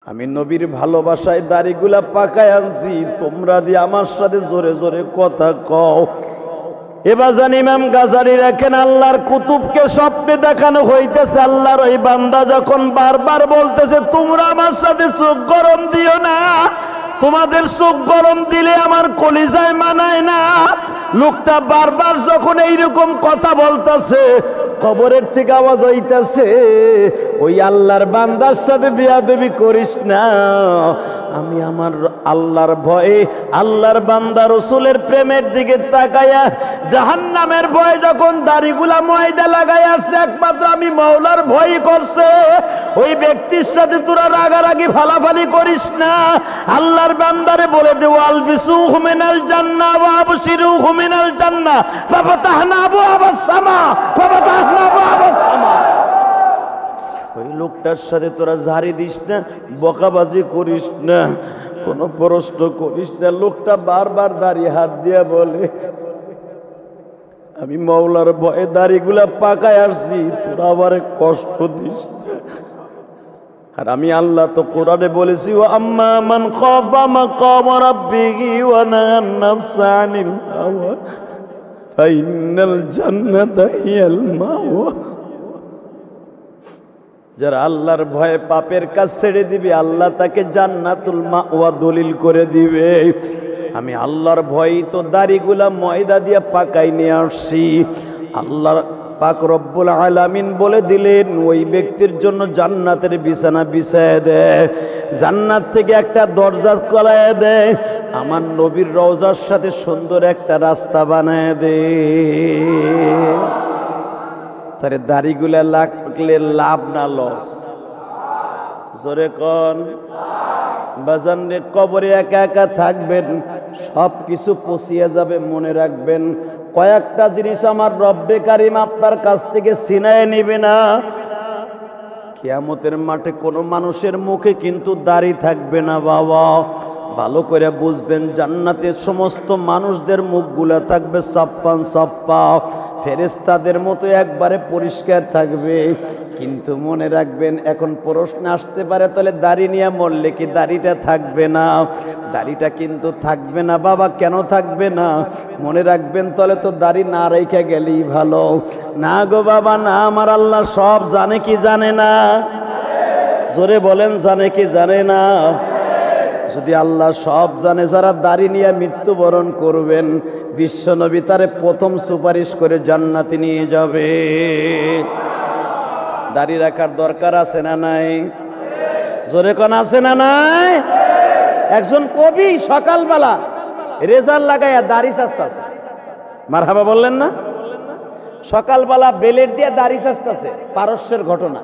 আমি নবীর ভালোবাসায় দাড়িগুলা পাকায় আনছি, তোমরা দিয়ে আমার সাথে জোরে জোরে কথা কও। এবার জানি ইমাম গাজালি রাখেন, আল্লাহর কুতুবকে স্বপ্নে দেখানো হইতেছে, আল্লাহর ওই বান্দা যখন বারবার বলতেছে তোমরা আমার সাথে চোখ গরম দিও না, তোমাদের চোখ গরম দিলে আমার কলিজায় মানায় না। লোকটা বারবার যখন এইরকম কথা বলতেছে, কবরের থেকে আওয়াজ হইতেছে, ওই আল্লাহর বান্দার সাথে বেয়াদবি করিস না। আমি আমার আল্লাহর ভয়ে, আল্লাহর বান্দা রসুলের প্রেমের দিকে তাকায়া জাহান্নামের ভয়ে যখন দাড়িগুলা ময়দা লাগাই আসছে, একমাত্র আমি মাওলার ভয় করছে। ওই ব্যক্তির সাথে তোরা রাগারাগি ফালাফালি করিস না। আল্লাহর বান্দারে বলে দে আলবিসুহু মিনাল জান্নাহ ওয়া আবশিরুহু মিনাল জান্নাহ ফাফাতাহনা আবওয়াবাস সামা ফাফাতাহনা আবওয়াবাস সামা। ওই লোকটার সাথে তোরা ঝাড়ি দিস না, বকাবাজি করিস না, কোনো প্রশ্ন করিস না। লোকটা বারবার দাঁড়িয়ে হাত দিয়া বলে আমি মাওলার ভয়ে দাড়িগুলা পাকায় আসছি, তোরা আবার কষ্ট দিস না। আর আমি আল্লাহ তো কোরআনে বলেছি, ওয়া আম্মা মান খাফা মাকাম রাব্বিহি ওয়া নাহান নাফসা আনিল হাওয়া ফাইনাল জান্নাতা হিয়াল মাওয়া। যারা আল্লাহর ভয়ে পাপের কাজ ছেড়ে দিবে, আল্লাহ তাকে জান্নাতুল মাওয়া দলিল করে দিবে। আমি আল্লাহর ভয়েই তো দাড়িগুলা ময়দা দিয়ে পাকাই নিয়ে আসছি। আল্লাহ পাক রব্বুল আলামিন বলে দিলেন ওই ব্যক্তির জন্য জান্নাতের বিছানা বিছায় দেয়, জান্নাত থেকে একটা দরজা খোলায় দেয়, আমার নবীর রওজার সাথে সুন্দর একটা রাস্তা বানায় দেয়। তারে দাড়িগুলা লাগলে লাভ না লস? জোরে কোন বাজান রে, কবরে একা একা থাকবেন, সব কিছু পচিয়ে যাবে। মনে রাখবেন কয়েকটা জিনিস আমার রব্বে কারিম আপনার কাছ থেকে ছিনায় নিবে না। কিয়ামতের মাঠে কোনো মানুষের মুখে কিন্তু দাড়ি থাকবে না বাবা, ভালো করে বুঝবেন। জান্নাতের সমস্ত মানুষদের মুখগুলা থাকবে সাপ্পান সাপ্পা, ফেরেশতাদের মতো একবারে পরিষ্কার থাকবে। কিন্তু মনে রাখবেন, এখন প্রশ্ন আসতে পারে তাহলে দাড়ি নিয়ে মরলে কি দাড়িটা থাকবে না? দাড়িটা কিন্তু থাকবে না বাবা। কেন থাকবে না? মনে রাখবেন, তাহলে তো দাড়ি না রেখে গেলেই ভালো। না গো বাবা না, আমার আল্লাহ সব জানে কি জানে না? জোরে বলেন, জানে কি জানে না? যদি আল্লাহ সব জানে, যারা দাড়ি নিয়ে মৃত্যুবরণ করবেন, বিশ্বনবী তারে প্রথম সুপারিশ করে জান্নাতে নিয়ে যাবে। দাড়ি রাখার দরকার আছে না নাই? জোরে কোন আছে না নাই? একজন কবি সকালবেলা রেজার লাগাইয়া দাড়ি চাচতাছে। মারহাবা বললেন না? সকালবেলা বেলেট দিয়ে দাড়ি চাচতাছে। পারস্যের ঘটনা।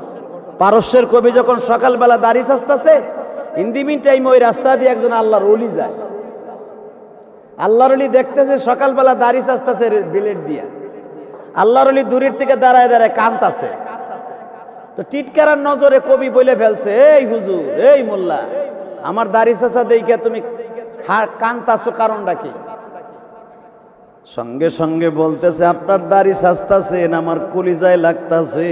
পারস্যের কবি যখন সকালবেলা দাড়ি চাচতাছে, ইন দি মিন টাইম ওই রাস্তা দিয়ে একজন আল্লাহর ওলি যায়। আল্লাহর ওলি দেখতেছে সকালবেলা দাড়ি চাচতাছে বেলেট দিয়া। আল্লাহর ওলি দূরের থেকে দাঁড়ায় দাঁড়ায় কাঁদতাছে। তো টিটকারার নজরে কবি বলে ফেলছে, এই হুজুর, এই মোল্লা, আমার দাড়ি চাচা দেখে তুমি কাঁদতাছো, কারণটা কি? সঙ্গে সঙ্গে বলতেছে, আপনার দাড়ি চাচতাছেন, আমার কলিজায় লাগতাছে।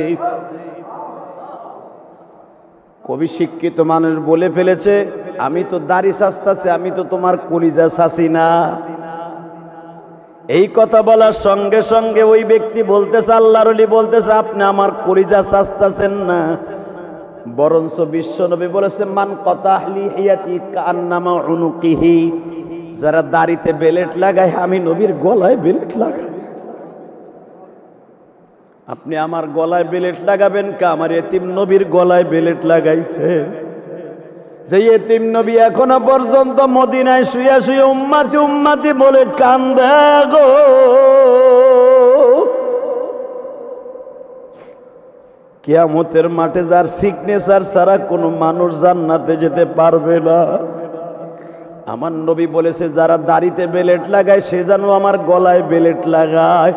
কবি শিক্ষিত মানুষ বলে ফেলেছে, আমি তো দাড়ি চাচতাছি, আমি তো তোমার কলিজা চাচি না। এই কথা বলার সঙ্গে সঙ্গে ওই ব্যক্তি বলতেছে, আল্লাহর ওলি বলতেছে, আপনি আমার কলিজা চাচতাছেন না, বরঞ্চ বিশ্বনবী বলেছে, মান কাতা লিহিয়াতি কান্নামা উনুকিহি, যারা দাড়িতে বেলেট লাগায় আমি নবীর গলায় বেলেট লাগাই। আপনি আমার গলায় বেলেট লাগাবেন কা? আমার এতিম নবীর গলায় বেলেট লাগাইছে। যে এতিম নবী এখনো পর্যন্ত মদিনায় শুয়ে শুয়ে উম্মতি উম্মতি বলে কান্দে গো। কিয়ামতের মাঠে যার সিগনেচার ছাড়া কোনো মানুষ জান্নাতে যেতে পারবে না। আমার নবী বলেছে, যারা দাড়িতে বেলেট লাগায় সে যেন আমার গলায় বেলেট লাগায়।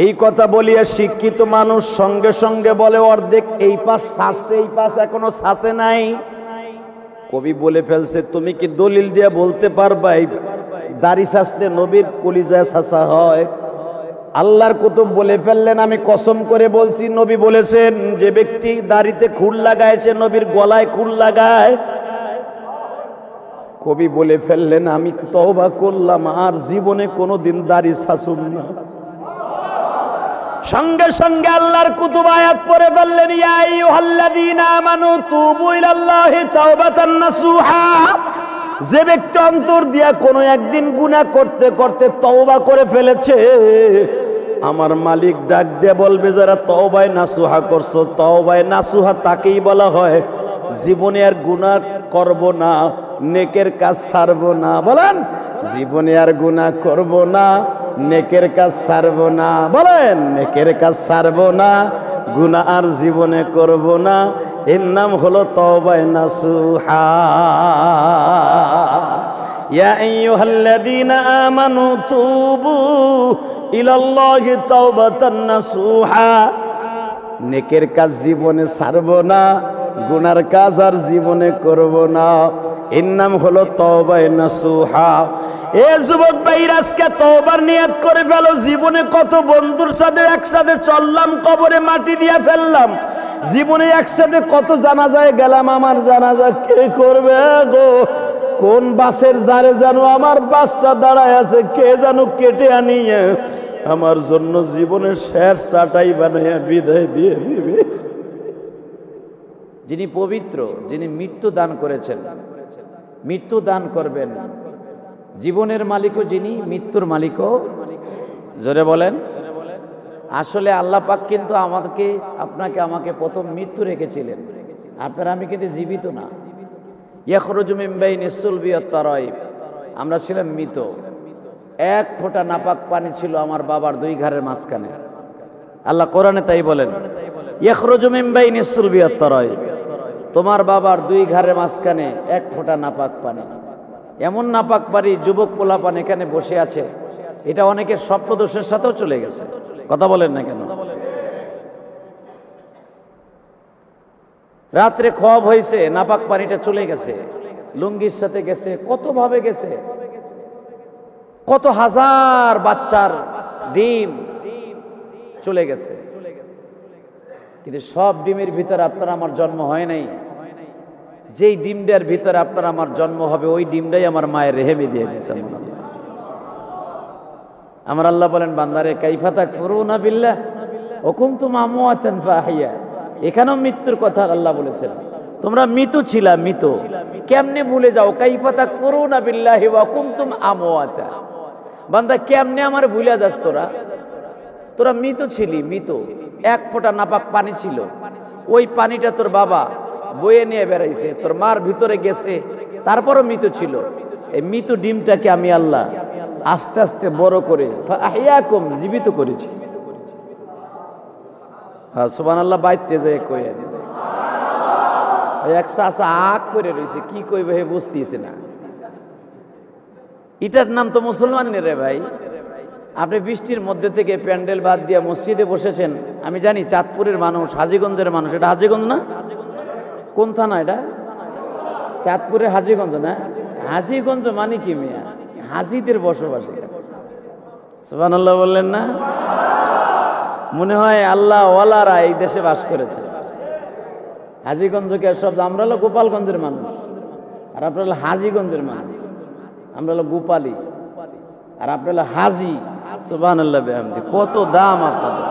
এই কথা বলিয়া শিক্ষিত মানুষ সঙ্গে সঙ্গে বলে, অর্ধেক এই পাশ ছাড়ছে, এই পাশ এখনো ছাড়ছে নাই। কবি বলে ফেলছে, তুমি কি দলিল দিয়া বলতে পারবা দাড়ি ছাড়তে নবীর কলিজায় ছাঁচা হয়? আল্লাহর কুতুব বলে ফেললেন, আমি কসম করে বলছি, নবী বলেছেন যে ব্যক্তি দাড়িতে খুর লাগায় সে নবীর গলায় খুর লাগায়। কবি বলে ফেললেন, আমি তওবা করলাম আর জীবনে কোনোদিন দাড়ি ছাসুম না। সঙ্গে সঙ্গে আল্লাহর কুতুব আয়াত পড়ে ফেললেন, ইয়া আইয়ুহাল্লাযীনা আমানু তুবু ইলাল্লাহি তাওবাতান নাসুহা। যে ব্যক্তি অন্তর দিয়া কোনো একদিন গুনাহ করতে করতে তওবা করে ফেলেছে, আমার মালিক ডাক দিয়ে বলবে, যারা তওবায়ে নাসুহা করছো, তওবায়ে নাসুহা তাকেই বলা হয় জীবনে আর গুনাহ করব না, নেকের কাজ ছাড়ব না। বলেন, জীবনে আর গুনাহ করব না, নেকের কাজ ছাড়ব না। বলেন, নেকের কাজ ছাড়ব না, গুনাহ আর জীবনে করব না। এর নাম হলো তওবায়ে নাসুহা। ইয়া আইয়ুহাল্লাযীনা আমানু তুবু ইলাল্লাহি তাওবাতান নাসুহা। নেকের কাজ জীবনে ছাড়ব না, গুনার কাজ আর জীবনে করব না। এর নাম হলো তওবায়ে নাসুহা। এ যুবক ভাইরা, আজকে তওবার নিয়ত করে ফেলো। জীবনে কত বন্ধুর সাথে একসাথে চললাম, কবরে মাটি দিয়ে ফেললাম। জীবনে একসাথে কত জানাজায় গেলাম, আমার জানাজা কে করবে গো? কোন বাসের জারে জানো আমার বাসটা দাঁড়ায় আছে, কে জানো কেটে আনিয়ে আমার জন্য জীবনের শেষ চাটাই বানাইয়া বিদায় দিয়ে দিবে। যিনি পবিত্র, যিনি মৃত্যু দান করেছেন, মৃত্যু দান করবেন, জীবনের মালিকও যিনি, মৃত্যুর মালিকও। জোরে বলেন। আসলে আল্লাহ পাক কিন্তু আমাদেরকে, আপনাকে আমাকে প্রথম মৃত্যু রেখেছিলেন। আপনারা আমি কিন্তু জীবিত না। ইয়াখরুজু মিন বাইনিস সুলবি ওয়াত তারাইব। আমরা ছিলাম মৃত। এক ফোঁটা নাপাক পানি ছিল আমার বাবার দুই ঘাড়ের মাঝখানে। আল্লাহ কোরআনে তাই বলেন, ইয়াখরুজু মিন বাইনিস সুলবি ওয়াত তারাইব। তোমার বাবার দুই ঘাড়ের মাঝখানে এক ফোঁটা নাপাক পানি। এমন নাপাক পানি, যুবক পোলাপান এখানে বসে আছে, এটা অনেকের স্বপ্নদোষের সাথেও চলে গেছে। কথা বলেন না কেন? রাত্রে খোয়াব হয়েছে, নাপাক পানিটা চলে গেছে, লুঙ্গির সাথে গেছে, কত ভাবে গেছে। কত হাজার বাচ্চার ডিম চলে গেছে, কিন্তু সব ডিমের ভিতরে আপনার আমার জন্ম হয় নাই। যেই ডিমটার ভিতরে আপনার আমার জন্ম হবে, ওই ডিমটাই আমার মায়ের রেহেমে দিয়ে দিয়েছে আমার আল্লাহ। বলেন, বান্দারে কাইফা তাকফুরুনা বিল্লাহ ওয়া কুনতুম আমওয়াতান ফাহিয়া। এখানেও মৃত্যুর কথা আল্লাহ বলেছেন, তোমরা মৃত ছিলা, মৃত কেমনে ভুলে যাও? কাইফা তাকফুরুনা বিল্লাহি ওয়া কুনতুম আমওয়াতা। বান্দা, কেমনে আমার ভুলে যাস? তোরা মৃত ছিলি, মৃত। এক ফোঁটা নাপাক পানি ছিল, ওই পানিটা তোর বাবা বয়ে নিয়ে বেড়াইছে, তোর মার ভিতরে গেছে, তারপরও মৃত ছিল। এই মৃত ডিমটাকে আমি আল্লাহ আস্তে আস্তে বড় করে ফাহিয়াকুম, জীবিত করেছি। হ্যাঁ, সুবহানাল্লাহ। বাইতে যায় কইয়া দিবে, এক চাচা আগ করে রয়েছে, কি কইবে হে বুঝতেছে না। এটার নাম তো মুসলমান রে ভাই। আপনি বৃষ্টির মধ্যে থেকে প্যান্ডেল বাদ দিয়া মসজিদে বসেছেন। আমি জানি চাঁদপুরের মানুষ, হাজীগঞ্জের মানুষ। এটা হাজীগঞ্জ না? কোন থানা এটা? চাঁদপুরের হাজীগঞ্জ না? হাজীগঞ্জ মানে কি মিয়া? হাজীদের বসবাস। সুবহানাল্লাহ বললেন না? মনে হয় আল্লাহ ওয়ালারা এই দেশে বাস করেছে। হাজীগঞ্জকে সব, আমরা হলো গোপালগঞ্জের মানুষ, আর আপনারা হলো হাজীগঞ্জের মানুষ। আমরা হলো গোপালী, আর আপনারা হলো হাজী। সুবহানাল্লাহ বিহামদি। কত দাম আপনাদের!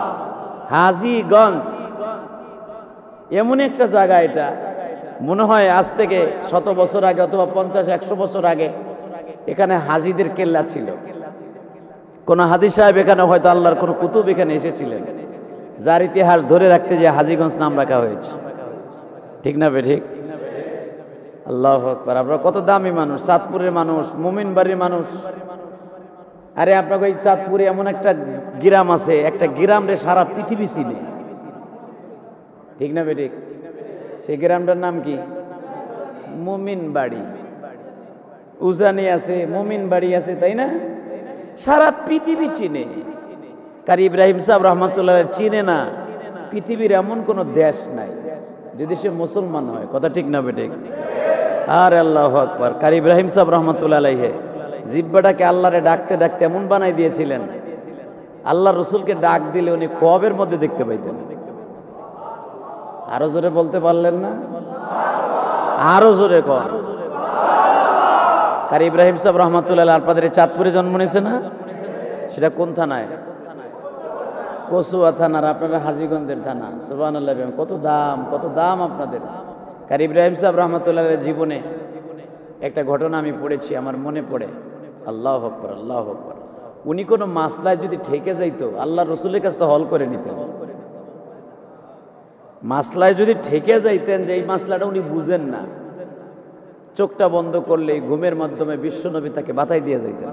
হাজীগঞ্জ এমন একটা জায়গা, এটা মনে হয় আজ থেকে 100 বছর আগে অথবা 50-100 বছর আগে এখানে হাজীদের কেল্লা ছিল। কোন হাজী সাহেব এখানে, হয়তো আল্লাহর কোন কুতুব এখানে এসেছিলেন, যার ইতিহাস ধরে রাখতে যে হাজীগঞ্জ নাম রাখা হয়েছে। ঠিক না বে ঠিক? আল্লাহু আকবার। আপনারা কত দামি মানুষ, চাঁদপুরের মানুষ, মুমিন বাড়ির মানুষ। আরে আপনাকে এই চাঁদপুরে এমন একটা গ্রাম আছে, একটা গ্রাম রে সারা পৃথিবী চিনে। ঠিক না বে ঠিক? সেই গ্রামটার নাম কি? মুমিন বাড়ি। উজানি আছে, মুমিন বাড়ি আছে, তাই না? সারা পৃথিবী চিনে। কারি ইব্রাহিম সাহেব রহমতুল্লাহ চিনে না পৃথিবীর এমন কোন দেশ নাই যদি সে মুসলমান হয়। কথা ঠিক না বেঠিক? আর আল্লাহু আকবার। কারি ইব্রাহিম সাহেব রহমতুল্লাহ আলাইহি জিব্বাটাকে আল্লাহরে ডাকতে ডাকতে এমন বানাই দিয়েছিলেন, আল্লাহ রসুলকে ডাক দিলে উনি খোয়াবের মধ্যে দেখতে পাইতেন। আরো জোরে বলতে পারলেন না? আরো জোরে কর। কারি ইব্রাহিম সাহেব রহমতুল্লাহ আপনাদের চাঁদপুরে জন্ম নিয়েছে না? সেটা কোন থানায়? কসুয়া থানার, আপনারা হাজীগঞ্জের থানা। সুবহানাল্লাহ, কত দাম, কত দাম আপনাদের। কারি ইব্রাহিম সাহেব রহমতুল্লাহ জীবনে একটা ঘটনা আমি পড়েছি, আমার মনে পড়ে। আল্লাহু আকবার, আল্লাহু আকবার। উনি কোনো মাসলায় যদি ঠেকে যাইতো, আল্লাহ রসুলের কাছে তো হল করে নিতেন। মাসলায় যদি ঠেকে যাইতেন যে এই মাসলাটা উনি বুঝেন না, চোখটা বন্ধ করলে ঘুমের মাধ্যমে বিশ্বনবী তাকে বাতাই দিয়ে যাইতেন।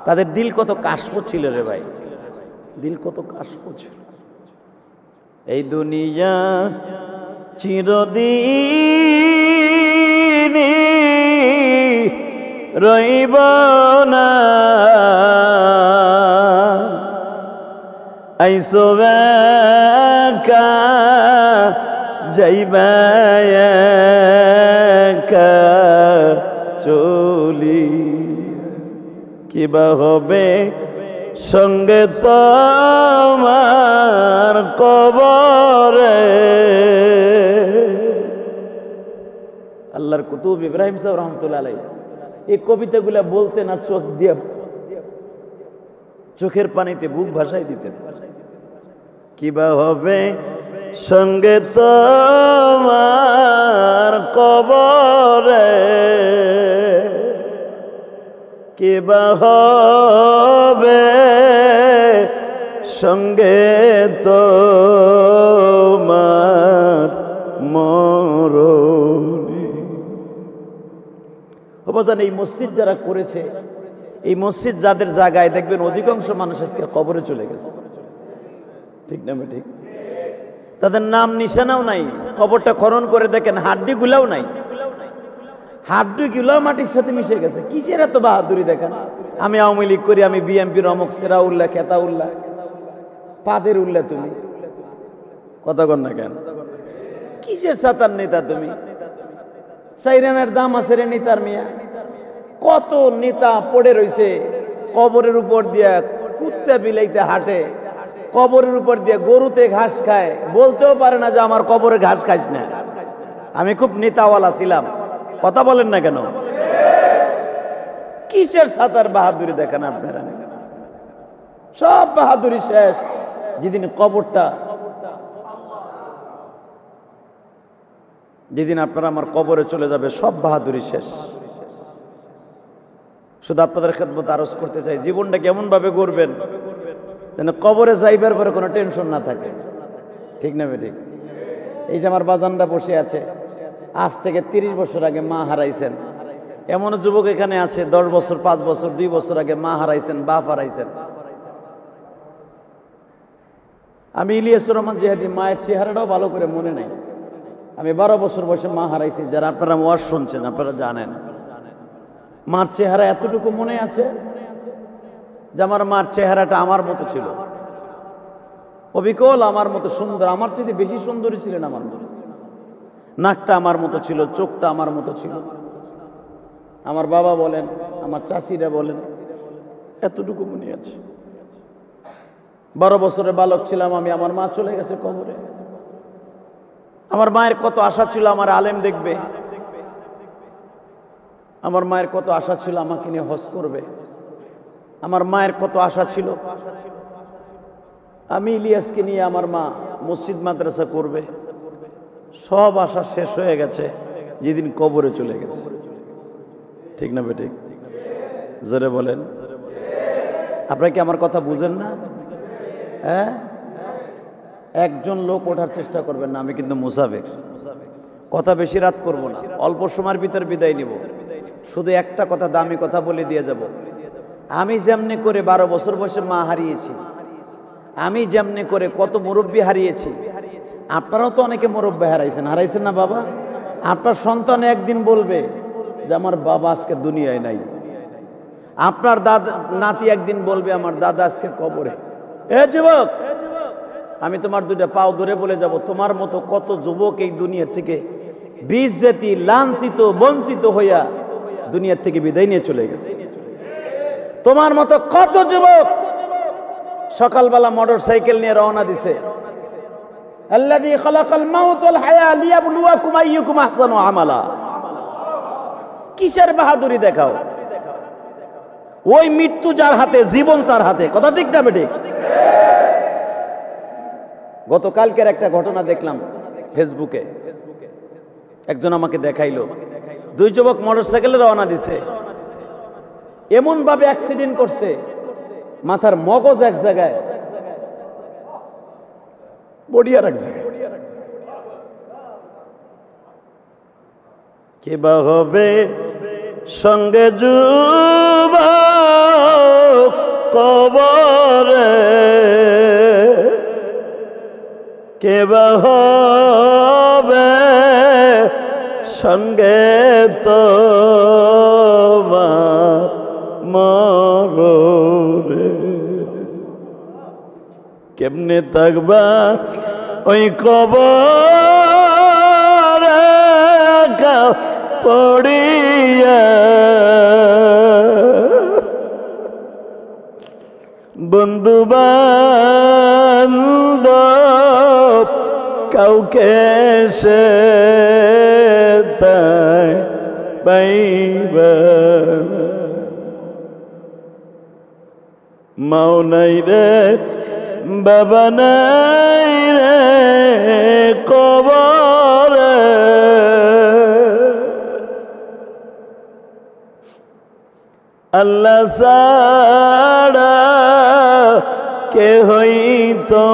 তাদের দিল কত কাশপ ছিল রে ভাই, দিল কত কাশপ ছিল। এই দুনিয়া চিরদিন রইব না, আইসো একা যাইবা একা চলি, কিবা হবে সঙ্গে তোমার কবরে। আল্লাহর কুতুব ইব্রাহিম সাহেব রহমতুল্লাহ আলাইহি এই কবিতাগুলা বলতেন আর চোখ দিয়ে, চোখের পানিতে বুক ভাসাই দিতেন। কিবা হবে সঙ্গে তোমার কবরে, কিবা হবে সঙ্গে তোমার মরণে। অবদান এই মসজিদ যারা করেছে, এই মসজিদ যাদের জায়গায় দেখবেন অধিকাংশ মানুষ আজকে কবরে চলে গেছে, ঠিক না? ঠিক। তাদের নাম নিশানাও নাই। কবরটা খনন করে দেখেন হাড্ডি গুলাও নাই, হাড্ডি গুলাও মাটির সাথে মিশে গেছে। কিসের এত বাহাদুরি দেখেন? আমি আওয়ামী লীগ করি, আমি বিএনপির অমুক সেরা উল্লাহ খেতা উল্লাহ পাদের উল্লাহ, তুমি কথা কর না কেন? কিসের সাতার নেতা তুমি? সাইরানের দাম আছে রে নেতার মিয়া। কত নেতা পড়ে রইছে কবরের উপর দিয়া, কুত্তা বিলাইতে হাঁটে, কবরের উপর দিয়ে গরুতে ঘাস খায়, বলতেও পারে না যে আমার কবরে ঘাস খাইস না। আমি খুব নেতাওয়ালা ছিলাম, কথা বলেন না কেন? কিসের সাতার বাহাদুরি দেখেন আপনারা? সব বাহাদুরি শেষ যেদিন কবরটা, যেদিন আপনারা আমার কবরে চলে যাবে, সব বাহাদুরি শেষ। শুধু আপনাদের খেদমত আরজ করতে চাই, জীবনটা কেমন ভাবে গড়বেন যেন কবরে যাইবার পরে কোনো টেনশন না থাকে, ঠিক না? ঠিক। এই যে আমার বাজানরা বসে আছে, আজ থেকে 30 বছর আগে মা হারাইছেন। এমন যুবক এখানে আছে 10 বছর, 5 বছর, 2 বছর আগে মা হারাইছেন, বাপ হারাইছেন। আমি ইলিয়াসুর রহমান জিহাদি, মায়ের চেহারাটাও ভালো করে মনে নাই। আমি 12 বছর বয়সে মা হারাইছি। যারা আপনারা ওয়াজ শুনছেন আপনারা জানেন, মার চেহারা এতটুকু মনে আছে যে আমার মার চেহারাটা আমার মতো ছিল, অবিকল আমার মতো সুন্দর, আমার চেয়ে বেশি সুন্দরী ছিলেন আমার মতো। নাকটা আমার মতো ছিল, চোখটা আমার মতো ছিল। আমার বাবা বলেন, আমার চাচিরা বলেন, এতটুকু মনে আছে। 12 বছরের বালক ছিলাম আমি, আমার মা চলে গেছে কবরে। আমার মায়ের কত আশা ছিল আমার আলেম দেখবে, আমার মায়ের কত আশা ছিল আমাকে নিয়ে হজ করবে, আমার মায়ের কত আশা ছিল আমি ইলিয়াসকে নিয়ে আমার মা মসজিদ মাদ্রাসা করবে। সব আশা শেষ হয়ে গেছে যেদিন কবরে চলে গেছে, ঠিক না বেঠিক? জোরে বলেন। আপনারা কি আমার কথা বুঝেন না? হ্যাঁ, একজন লোক ওঠার চেষ্টা করবেন না, আমি কিন্তু মুসাফির। কথা বেশি রাত করব না, অল্প সময়ের ভিতর বিদায় নিব। শুধু একটা কথা, দামি কথা বলে দিয়ে যাব। আমি যেমনি করে 12 বছর বয়সে মা হারিয়েছি, আমি যেমনি করে কত মুরব্বী হারিয়েছি, আপনারাও তো অনেকে মুরব্বী হারাইছেন, হারাইছেন না বাবা? আপনার সন্তান একদিন বলবে যে আমার বাবা আজকে দুনিয়ায় নাই। আপনার দাদা নাতি একদিন বলবে আমার দাদা আজকে কবরে। এ যুবক, আমি তোমার 2টা পাও ধরে বলে যাব, তোমার মতো কত যুবক এই দুনিয়া থেকে বেইজ্জতি, লাঞ্ছিত, বঞ্চিত হইয়া দুনিয়ার থেকে বিদায় নিয়ে চলে গেছে। তোমার মতো কত যুবক সকালবেলা মোটর সাইকেল নিয়ে রওনা দিছে। আল্লাযী খালাকাল মাউত ওয়াল হায়া লিয়াবলুয়াকুম আইয়ুকুম আহসানু আমালা। কিসের বাহাদুরি দেখাও? ওই মৃত্যু যার হাতে, জীবন তার হাতে। কথা ঠিক না বেটি? গতকালকের একটা ঘটনা দেখলাম ফেসবুকে, একজন আমাকে দেখাইলো, দুই যুবক মোটরসাইকেলে রওনা দিছে, এমন ভাবে অ্যাক্সিডেন্ট করছে, মাথার মগজ এক জায়গায়, বডি আর এক জায়গায়। কে বা হবে সঙ্গে যুবক কবরে, কে বা হবে সঙ্গে তোমার মরণে। কেমনে থাকবা ওই কবরে পড়িয়া, বন্ধু বান্ধব কাউকে সে তাই পাইবা, মাও নাই রে বাবা নাই রে কবরে, আল্লাহ ছাড়া কে হইতো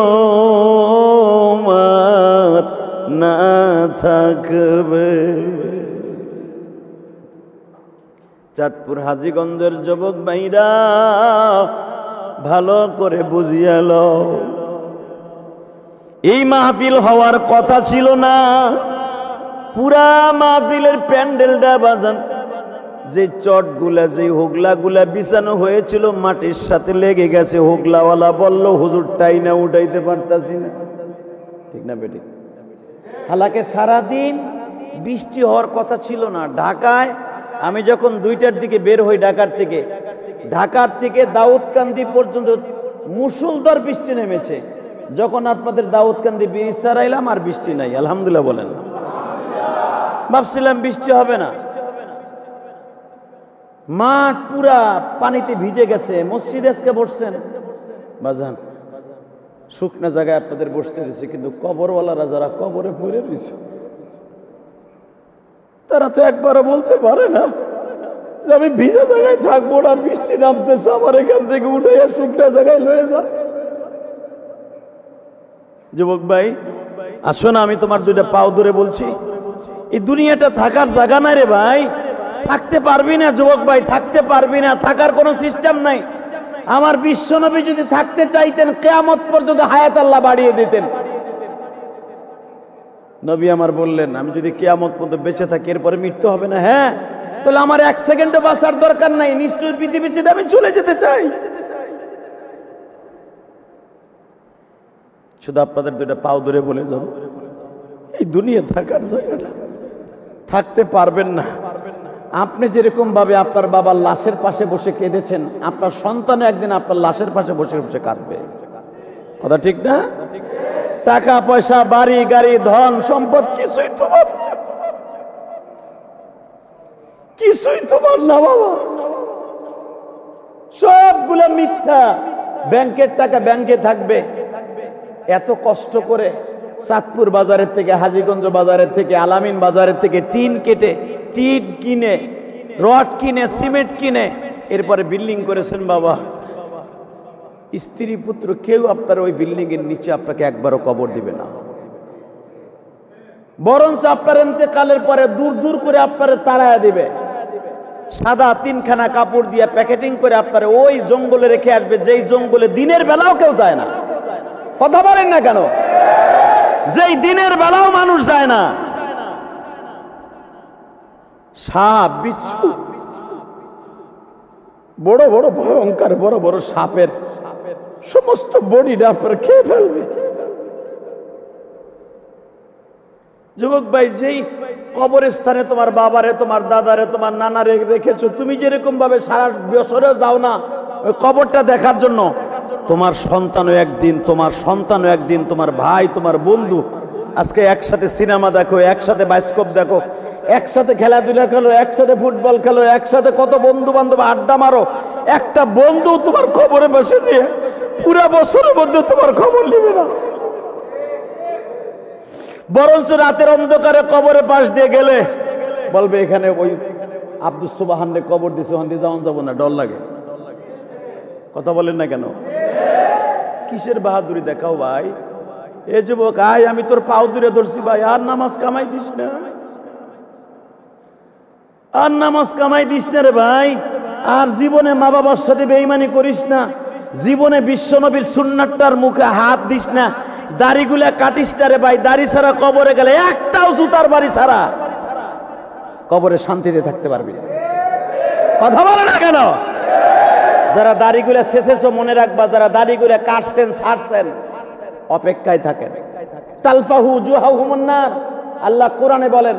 না থাকবে। চাঁদপুর হাজীগঞ্জের যুবক ভাইরা ভালো করে বুঝিয়া লও, এই মাহফিল হওয়ার কথা ছিল না। পুরা মাহফিলের প্যান্ডেলটা বাজান, যে চটগুলা, যে হোগলাগুলা বিছানো হয়েছিল মাটির সাথে লেগে গেছে। হোগলাওয়ালা বলল হুজুর টাইনা উঠাইতে পারতাছি না। ঠিক না বেটি? হালাকে সারাদিন বৃষ্টি হওয়ার কথা ছিল না। ঢাকায় আমি যখন 2টার দিকে বের হই ঢাকার থেকে দাউদকান্দি পর্যন্ত মুষলধার বৃষ্টি নেমেছে। যখন আপনাদের দাউদকান্দি ব্রিজ ছাড়াইলাম আর বৃষ্টি নাই। আলহামদুলিল্লাহ বলেন। ভাবছিলাম বৃষ্টি হবে না, মাঠ পুরা পানিতে ভিজে গেছে। মসজিদে আজকে বসছেন বাজান, শুকনা জায়গায় আপনাদের বসতে দিচ্ছে, কিন্তু কবরওয়ালারা যারা কবরে পড়ে রয়েছে তারা তো একবারও বলতে পারে না যে আমি ভিজা জায়গায় থাকবো না, বৃষ্টি নামতেছে, আমার এখান থেকে উঠে শুকনা জায়গায় লয়ে যা। যুবক ভাই আসো না, আমি তোমার 2টা পাও ধরে বলছি, এই দুনিয়াটা থাকার জায়গা নাই রে ভাই। থাকতে পারবি না যুবক ভাই, থাকতে পারবি না, থাকার কোনো সিস্টেম নাই। আমার বিশ্বনবী যদি থাকতে চাইতেন কিয়ামত পর্যন্ত হায়াত আল্লাহ বাড়িয়ে দিতেন। নবী আমার বললেন আমি যদি কিয়ামত পর্যন্ত বেঁচে থাকি এরপরে মৃত্যু হবে না। হ্যাঁ, তাহলে আমার 1 সেকেন্ডও বাঁচার দরকার নাই, নিশ্চয় পৃথিবী ছেড়ে আমি চলে যেতে চাই। শুধু আপনাদের 2টা পাও ধরে বলে যাব, এই দুনিয়া থাকার জায়গাটা, থাকতে পারবেন না। আপনি যেরকম ভাবে আপনার বাবার লাশের পাশে বসে কেঁদেছেন, আপনার সন্তান একদিন আপনার লাশের পাশে বসে বসে কাঁদবে। কথা ঠিক না? টাকা পয়সা, বাড়ি গাড়ি, ধন সম্পদ কিছুই তোমার না, কিছুই তোমার না বাবা, সবগুলো মিথ্যা। ব্যাংকের টাকা ব্যাংকে থাকবে। এত কষ্ট করে চাঁদপুর বাজারের থেকে, হাজীগঞ্জ বাজারের থেকে, আলামিন বাজারের থেকে টিন কেটে, টিন কিনে, রড কিনে, সিমেন্ট কিনে এরপরে বিল্ডিং করেছেন বাবা। স্ত্রী পুত্র কেউ আপনার ওই বিল্ডিং এর নিচে আপনাকে একবারও কবর দিবে না, বরঞ্চ আপনার ইন্তেকালের পরে দূর দূর করে আপনার তাড়ায়া দিবে। সাদা 3খানা কাপড় দিয়ে প্যাকেটিং করে আপনার ওই জঙ্গলে রেখে আসবে, যেই জঙ্গলে দিনের বেলাও কেউ যায় না। কথা বলেন না কেন? যেই দিনের বেলাও মানুষ যায় না। সাপ, বিচ্ছু, বড় বড় ভয়ঙ্কর বড় বড় সাপের সমস্ত বডিটা আপনার খেয়ে ফেলবে। যুবক ভাই, যেই কবরস্থানে তোমার বাবারে, তোমার দাদারে, তোমার নানারে রেখেছো, তুমি যেরকম ভাবে সারা বছরে যাও না, ওই কবরটা দেখার জন্য। তোমার সন্তানও একদিন, তোমার সন্তানও একদিন, তোমার ভাই, তোমার বন্ধু আজকে একসাথে সিনেমা দেখো, একসাথে বায়োস্কোপ দেখো, একসাথে খেলাধুলা খেলো, একসাথে ফুটবল খেলো, একসাথে কত বন্ধু বান্ধব আড্ডা মারো, একটা বন্ধু তোমার খবরে বসে দিয়ে পুরা বছরের মধ্যে তোমার খবর নেবে না। বরঞ্চ রাতের অন্ধকারে কবরের পাশ দিয়ে গেলে বলবে এখানে ওই আব্দুস সুবহানের কবর দিছে, ওখান দিয়ে যাওয়া যাবো না, ডর লাগে। কথা বলেন না কেন? কিসের বাহাদুরি দেখাও ভাই? এ যুবক, আয় আমি তোর পাও দূরে ধরছি ভাই, আর নামাজ কামাই দিস না, আর নামাজ কামাই দিস না রে ভাই, আর জীবনে মা বাবার সাথে বেঈমানি করিস না, জীবনে বিশ্বনবীর সুন্নাতটার মুখে হাত দিস না, দাড়িগুলা কাটিস না রে ভাই। দাড়ি ছাড়া কবরে গেলে একটাও জুতার বাড়ি ছাড়া কবরে শান্তিতে থাকতে পারবি না। কথা বলে না কেন? যারা দাড়িগুলা শেষেছো মনে রাখবা, যারা দাড়িগুলা কাটছেন ছাড়ছেন অপেক্ষায় থাকেন। তালফাহু জুহাহুমুন নার, আল্লাহ কোরআনে বলেন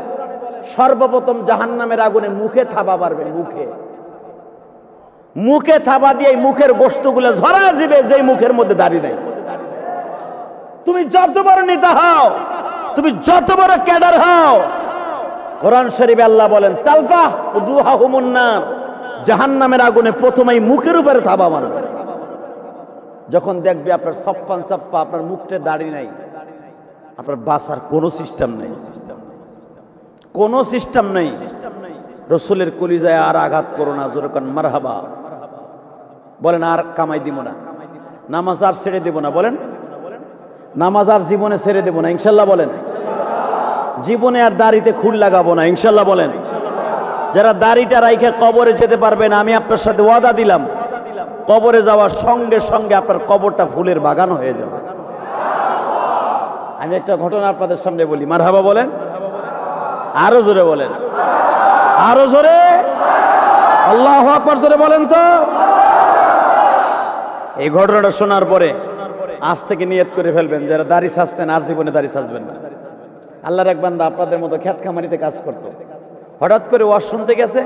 সর্বপ্রথম জাহান্নামের আগুনে মুখে থাবা পারবে, মুখে মুখে থাবা দিয়ে মুখের গোশতগুলো ঝরা যাবে, যেই মুখের মধ্যে দাড়ি নেই। তুমি যত বড় নেতা হও, তুমি যত বড় ক্যাডার হও, কোরআন শরীফে আল্লাহ বলেন তালফাহ উজুহাহুমুন নার, জাহান্নামের আগুনে প্রথমেই মুখের উপরে থাবা মারবে। যখন দেখবে আপনার সফান সফা, আপনার মুখটা দাড়ি নাই, আপনার বাসার কোনো সিস্টেম নেই, কোনো সিস্টেম নেই। রসুলের কলিজায় আর আঘাত করো না, যেরকম মারহাবা বলেন। আর কামাই দিব না, নামাজ আর ছেড়ে দেব না, বলেন নামাজ আর জীবনে ছেড়ে দেব না, ইনশাল্লাহ বলেন। জীবনে আর দাড়িতে খুর লাগাবো না, ইনশাল্লাহ বলেন। যারা দাড়িটা রাইখে কবরে যেতে পারবেন, আমি আপনার সাথে ওয়াদা দিলাম, কবরে যাওয়ার সঙ্গে সঙ্গে আপনার কবরটা ফুলের বাগান হয়ে যাবে। আমি একটা ঘটনা আপনাদের সামনে বলি, মারহাবা বলেন, আরো জোরে বলেন, আরো জোরে, আল্লাহু আকবার জোরে বলেন তো। এই ঘটনাটা শোনার পরে আজ থেকে নিয়ত করে ফেলবেন, যারা দাড়ি সাজতেন আর জীবনে দাড়ি সাজবেন না। আল্লাহর এক বান্দা আপনাদের মতো খেত খামারিতে কাজ করতো, হঠাৎ করে ওয়াজ শুনতে গেছে,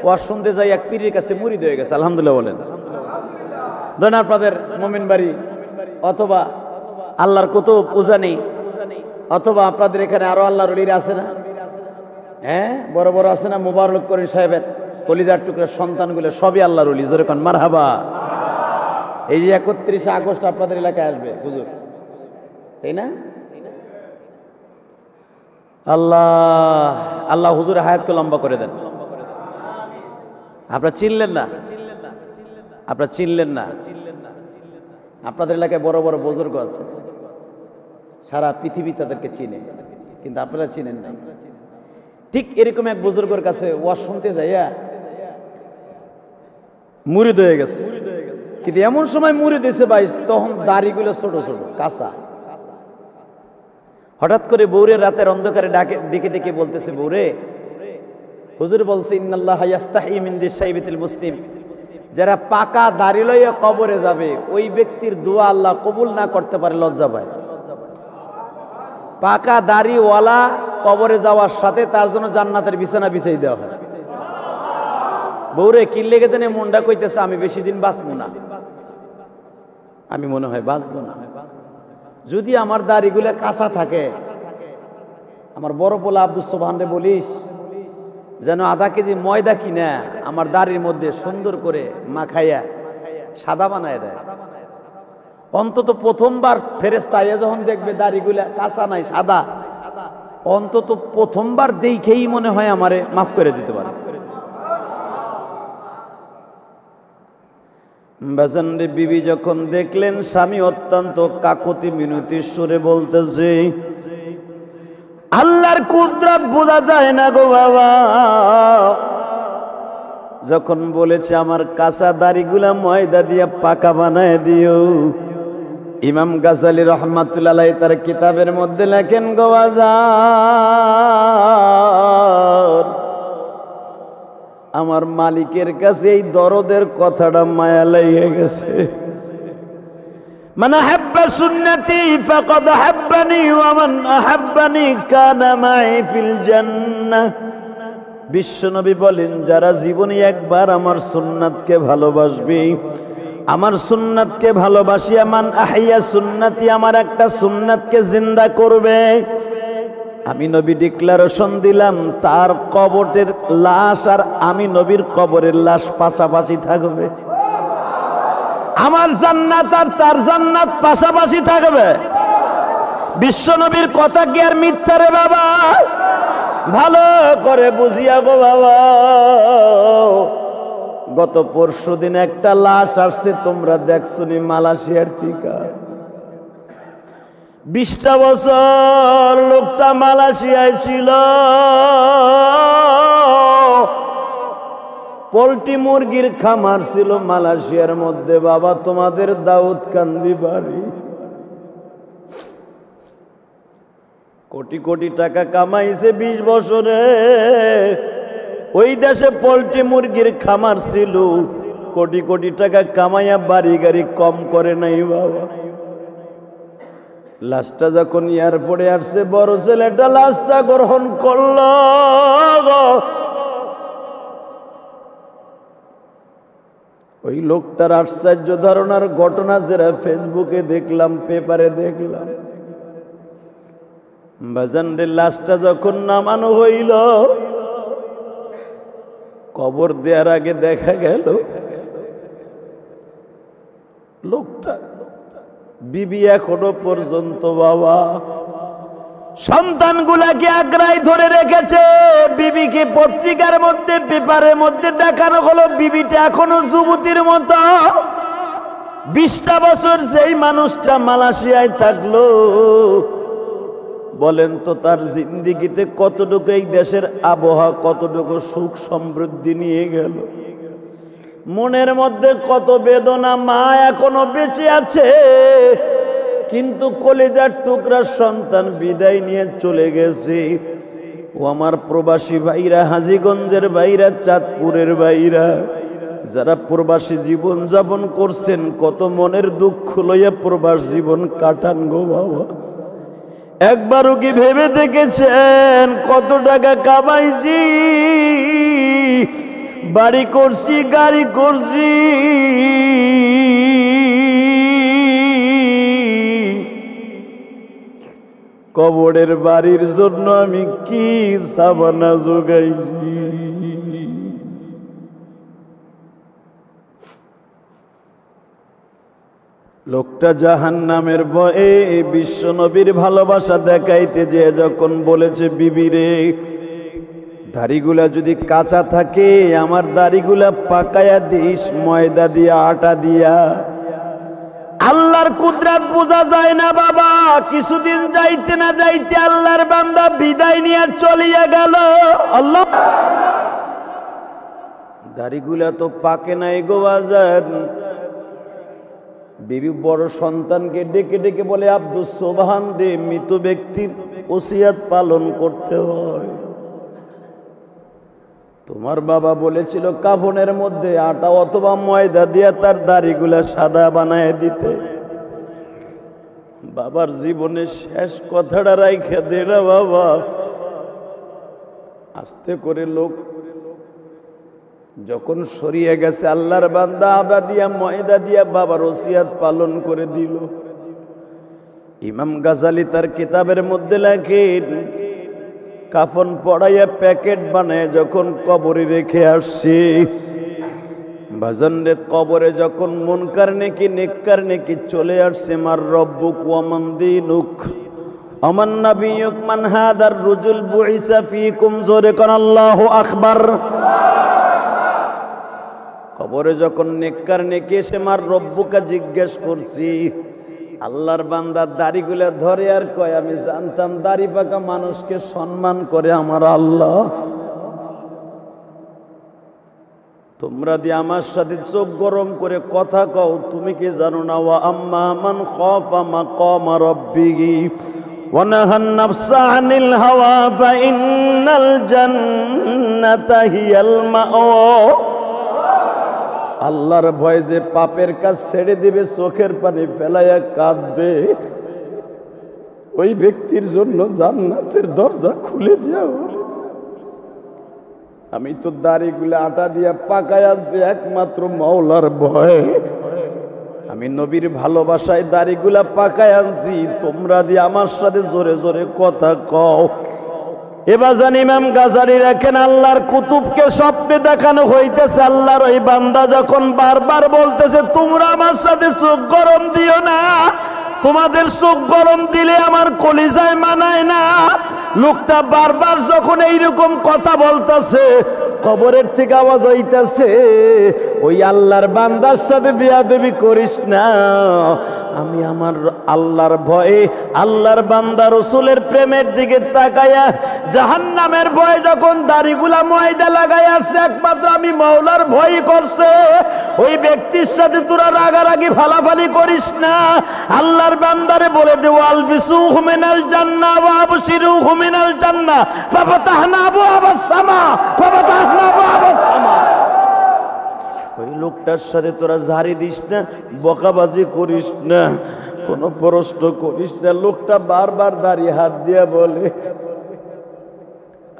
ওয়াজ শুনতে যাই এক পীরের কাছে মুরিদ হয়ে গেছে। আলহামদুলিল্লাহ বলেন। ধরেন আপনাদের মোমিন বাড়ি অথবা আল্লাহর কুতুব উজানি, অথবা আপনাদের এখানে আরো আল্লাহর ওলিরা আছে না? হ্যাঁ, বড় বড় আছে না? মুবারক করিম সাহেবের কলিজার টুকরা সন্তানগুলো সবই আল্লাহর ওলি, জোরে কোন মারহাবা। এই যে 31শে আগস্ট আপনাদের এলাকায় আসবে হুজুর, তাই না? আল্লাহ আল্লাহ হুজুরের হায়াতকে লম্বা করে দেন। আপনারা চিনলেন না, আপনারা চিনলেন না। আপনাদের এলাকায় বড় বড় বুজুর্গ আছে, সারা পৃথিবী তাদেরকে চিনে, কিন্তু আপনারা চিনেন না। ঠিক এরকম এক বুজুর্গের কাছে ওয়াজ শুনতে যাইয়া মুরিদ হয়ে গেছে, কিন্তু এমন সময় মুরিদ হয়েছে ভাই, তখন দাড়িগুলো ছোট ছোট কাঁচা। হঠাৎ করে বৌরে রাতের অন্ধকারে ডেকে ডেকে বলতেছে, বৌরে হুজুর বলছে ইন্নাল্লাহা ইয়াস্তাহি মিন দিশাইবিতিল মুসলিম, যারা পাকা দাড়ি লইয়া কবরে যাবে ওই ব্যক্তির দোয়া আল্লাহ কবুল না করতে পারে, লজ্জা পায়। পাকা দাড়িওয়ালা কবরে যাওয়ার সাথে তার জন্য জান্নাতের বিছানা বিছাই দেওয়া হয়। বৌরে কি লেগে দেনে মনটা কইতেছে আমি বেশি দিন বাঁচবো না, আমি মনে হয় বাঁচবো না। যদি আমার দাড়িগুলো কাঁচা থাকে, আমার বড় পোলা আব্দুস সুবহানরে বলিস যেন আধা কেজি ময়দা কিনা আমার দাড়ির মধ্যে সুন্দর করে মাখাইয়া সাদা বানায় দেয়। অন্তত প্রথমবার ফেরেশতা যখন দেখবে দাড়িগুলা কাঁচা নাই সাদা, অন্তত প্রথমবার দেখেই মনে হয় আমারে মাফ করে দিতে পারে। বাজানরে বিবি যখন দেখলেন স্বামী অত্যন্ত কাকুতি মিনতির সুরে বলতেছে, আল্লাহর কুদরত বোঝা যায় না গো বাবা। যখন বলেছে আমার কাঁচা দাড়িগুলা ময়দা দিয়া পাকা বানায় দিও, ইমাম গাজালি রহমাতুল্লাহ আলাইহি তার কিতাবের মধ্যে লেখেন গো বাজার, আমার মালিকের কাছে এই দরদের কথাটা মায়া লেগে গেছে। মান আহাব্বা সুন্নতি ফাকাদ আহাব্বানি ওয়া মান আহাব্বানি কানা মাই ফিল জান্নাহ। বিশ্বনবী বলেন, যারা জীবনে একবার আমার সুন্নাতকে ভালোবাসবে আমার সুন্নাতকে ভালোবাসিয়া মান আহিয়া সুন্নতি, আমার একটা সুন্নাতকে জিন্দা করবে, আমি নবী ডিক্লারেশন দিলাম তার কবরের লাশ আর আমি নবীর কবরের লাশ পাশাপাশি থাকবে। আমার জান্নাত আর তার জান্নাত পাশাপাশি থাকবে। বিশ্ব নবীর কথা কি আর মিথ্যা রে বাবা? ভালো করে বুঝিয়া গো বাবা। গত পরশুদিন একটা লাশ আসছে, তোমরা দেখছনি মালয়েশিয়ার থেকে। 20টা বছর লোকটা মালয়েশিয়ায় ছিল, পোল্ট্রি মুরগির খামার ছিল মালয়েশিয়ার মধ্যে। বাবা তোমাদের দাউদকান্দি বাড়ি, কোটি কোটি টাকা কামাইছে 20 বছরে। ওই দেশে পোল্ট্রি মুরগির খামার ছিল, কোটি কোটি টাকা কামাইয়া বাড়ি গাড়ি কম করে নাই বাবা। লাশটা যখন এয়ারপোর্টে আসছে, বড় ছেলেটা লাশটা গ্রহণ করল। ওই লোকটার আশ্চর্য ধারণার ঘটনা যারা ফেসবুকে দেখলাম, পেপারে দেখলাম, বাজানদের লাশটা যখন নামানো হইল, কবর দেওয়ার আগে দেখা গেল লোকটা বিবি এখনো পর্যন্ত বাবা সন্তানগুলাকে আগ্রায় ধরে রেখেছে। বিবিকে পত্রিকার মধ্যে, পেপারের মধ্যে দেখানো হলো, বিবিটা এখনো যুবতীর মতো। 20টা বছর যেই মানুষটা মালয়েশিয়ায় থাকলো, বলেন তো তার জিন্দিগিতে কতটুকু এই দেশের আবহাওয়া, কতটুকু সুখ সমৃদ্ধি নিয়ে গেল। মনের মধ্যে কত বেদনা। মা এখনো বেঁচে আছে, কিন্তু কলিজার টুকরা সন্তান বিদায় নিয়ে চলে গেছে। ও আমার প্রবাসী ভাইরা, হাজীগঞ্জের ভাইরা, চাঁদপুরের ভাইরা, যারা প্রবাসী জীবন যাপন করছেন, কত মনের দুঃখ লইয়া প্রবাস জীবন কাটান গো বাবা। একবারও কি ভেবে দেখেছেন কত টাকা কামাইছি, বাড়ি করছি, গাড়ি করছি, কবরের বাড়ির জন্য আমি কি সাবানা জোগাইছি। লোকটা জাহান্নামের ভয়ে বিশ্ব নবীর ভালোবাসা দেখাইতে যে যখন বলেছে, বিবিরে দাড়িগুলা যদি কাঁচা থাকে আমার দাড়িগুলা পাকায়া দিস ময়দা দিয়া, আটা দিয়া। আল্লাহর কুদরত বোঝা যায় না বাবা। কিছুদিন যাইতে না যাইতে আল্লাহর বান্দা বিদায় নিয়ে চলিয়া গেল। আল্লাহ, দাড়িগুলা তো পাকে নাই গো বাজার। বিবি বড় সন্তানকে ডেকে ডেকে বলে, আব্দুস সোবহান রে, মৃত ব্যক্তির ওসিয়াত পালন করতে হয়। তোমার বাবা বলেছিল কাফনের মধ্যে আটা অথবা ময়দা দিয়ে তার দাড়িগুলা সাদা বানায় দিতে। বাবার জীবনের শেষ কথাটা রাইখা দে না বাবা। আস্তে করে লোক যখন সরিয়ে গেছে, আল্লাহর বান্দা আদা দিয়া ময়দা দিয়া বাবার ওসিয়াত পালন করে দিল। ইমাম গাজালি তার কিতাবের মধ্যে লেখেন, কাফন পড়াইয়া প্যাকেট বানায় যখন কবরে রেখে আসছে, বাজানরে কবরে যখন মুনকার নেকি নেককার নেকি চলে আসছে, মার রব্বুক ওয়া মান দীনুক আমান নাবিয়ুক মান হাদার রুজুল বুইসা ফীকুম, জোরে কোন আল্লাহু আকবার। কবরে যখন নেককার নেকি এসে মার রব্বুকা জিজ্ঞেস করছি, আল্লাহর বান্দা দাড়িগুলা ধরে আর কয়, আমি জানতাম দাড়ি পাকা মানুষকে সম্মান করে আমার আল্লাহ। তোমরা দিয়ে আমার সাথে চোখ গরম করে কথা কও, তুমি কি জানো না? ওয়া আম্মা মান খাফা মাকামা রাব্বিহি ওয়া নাহান নাফসা আনিল হাওয়া ফা ইন্নাল জান্নাতা হিয়াল মাওয়া। আল্লাহর ভয় যে পাপের কাজ ছেড়ে দিবে, চোখের পানি ফেলাইয়া কাঁদবে, ওই ব্যক্তির জন্য জান্নাতের দরজা খুলে দেওয়া হবে। আমি তো দাড়িগুলো আটা দিয়া পাকায় আছি একমাত্র মাওলার ভয়। আমি নবীর ভালোবাসায় দাড়িগুলা পাকায় আনছি, তোমরা দিয়ে আমার সাথে জোরে জোরে কথা কও। এবার জানি ইমাম গাজারি রাখেন, আল্লাহর কুতুবকে স্বপ্নে দেখানো হইতেছে। আল্লাহর ওই বান্দা যখন বারবার বলতেছে তোমরা আমার সাথে চোখ গরম দিও না, তোমাদের চোখ গরম দিলে আমার কলিজায় মানায় না। লোকটা বারবার যখন এইরকম কথা বলতেছে, কবরের থেকে আওয়াজ হইতেছে, ওই আল্লাহর বান্দার সাথে বিয়াদবি করিস না। আমি আমার আল্লাহর ভয়ে, আল্লাহর বান্দা রসুলের প্রেমের দিকে তাকায়া জাহান্নামের ভয়ে যখন দাড়িগুলা ময়দা লাগাই আসছে, একমাত্র আমি মাওলার ভয় করছে। ওই ব্যক্তির সাথে তোরা রাগারাগি ফালাফালি করিস না। আল্লাহর বান্দারে বলে দে আলবিসুহু মিনাল জান্নাহ ওয়া আবশিরুহু মিনাল জান্নাহ ফাফাতাহনা আবওয়াবাস সামা ফাফাতাহনা আবওয়াবাস সামা। ওই লোকটার সাথে তোরা ঝাড়ি দিস না, বকাবাজি করিস না, কোনো প্রশ্ন করিস না। লোকটা বারবার দাড়ি হাত দিয়া বলে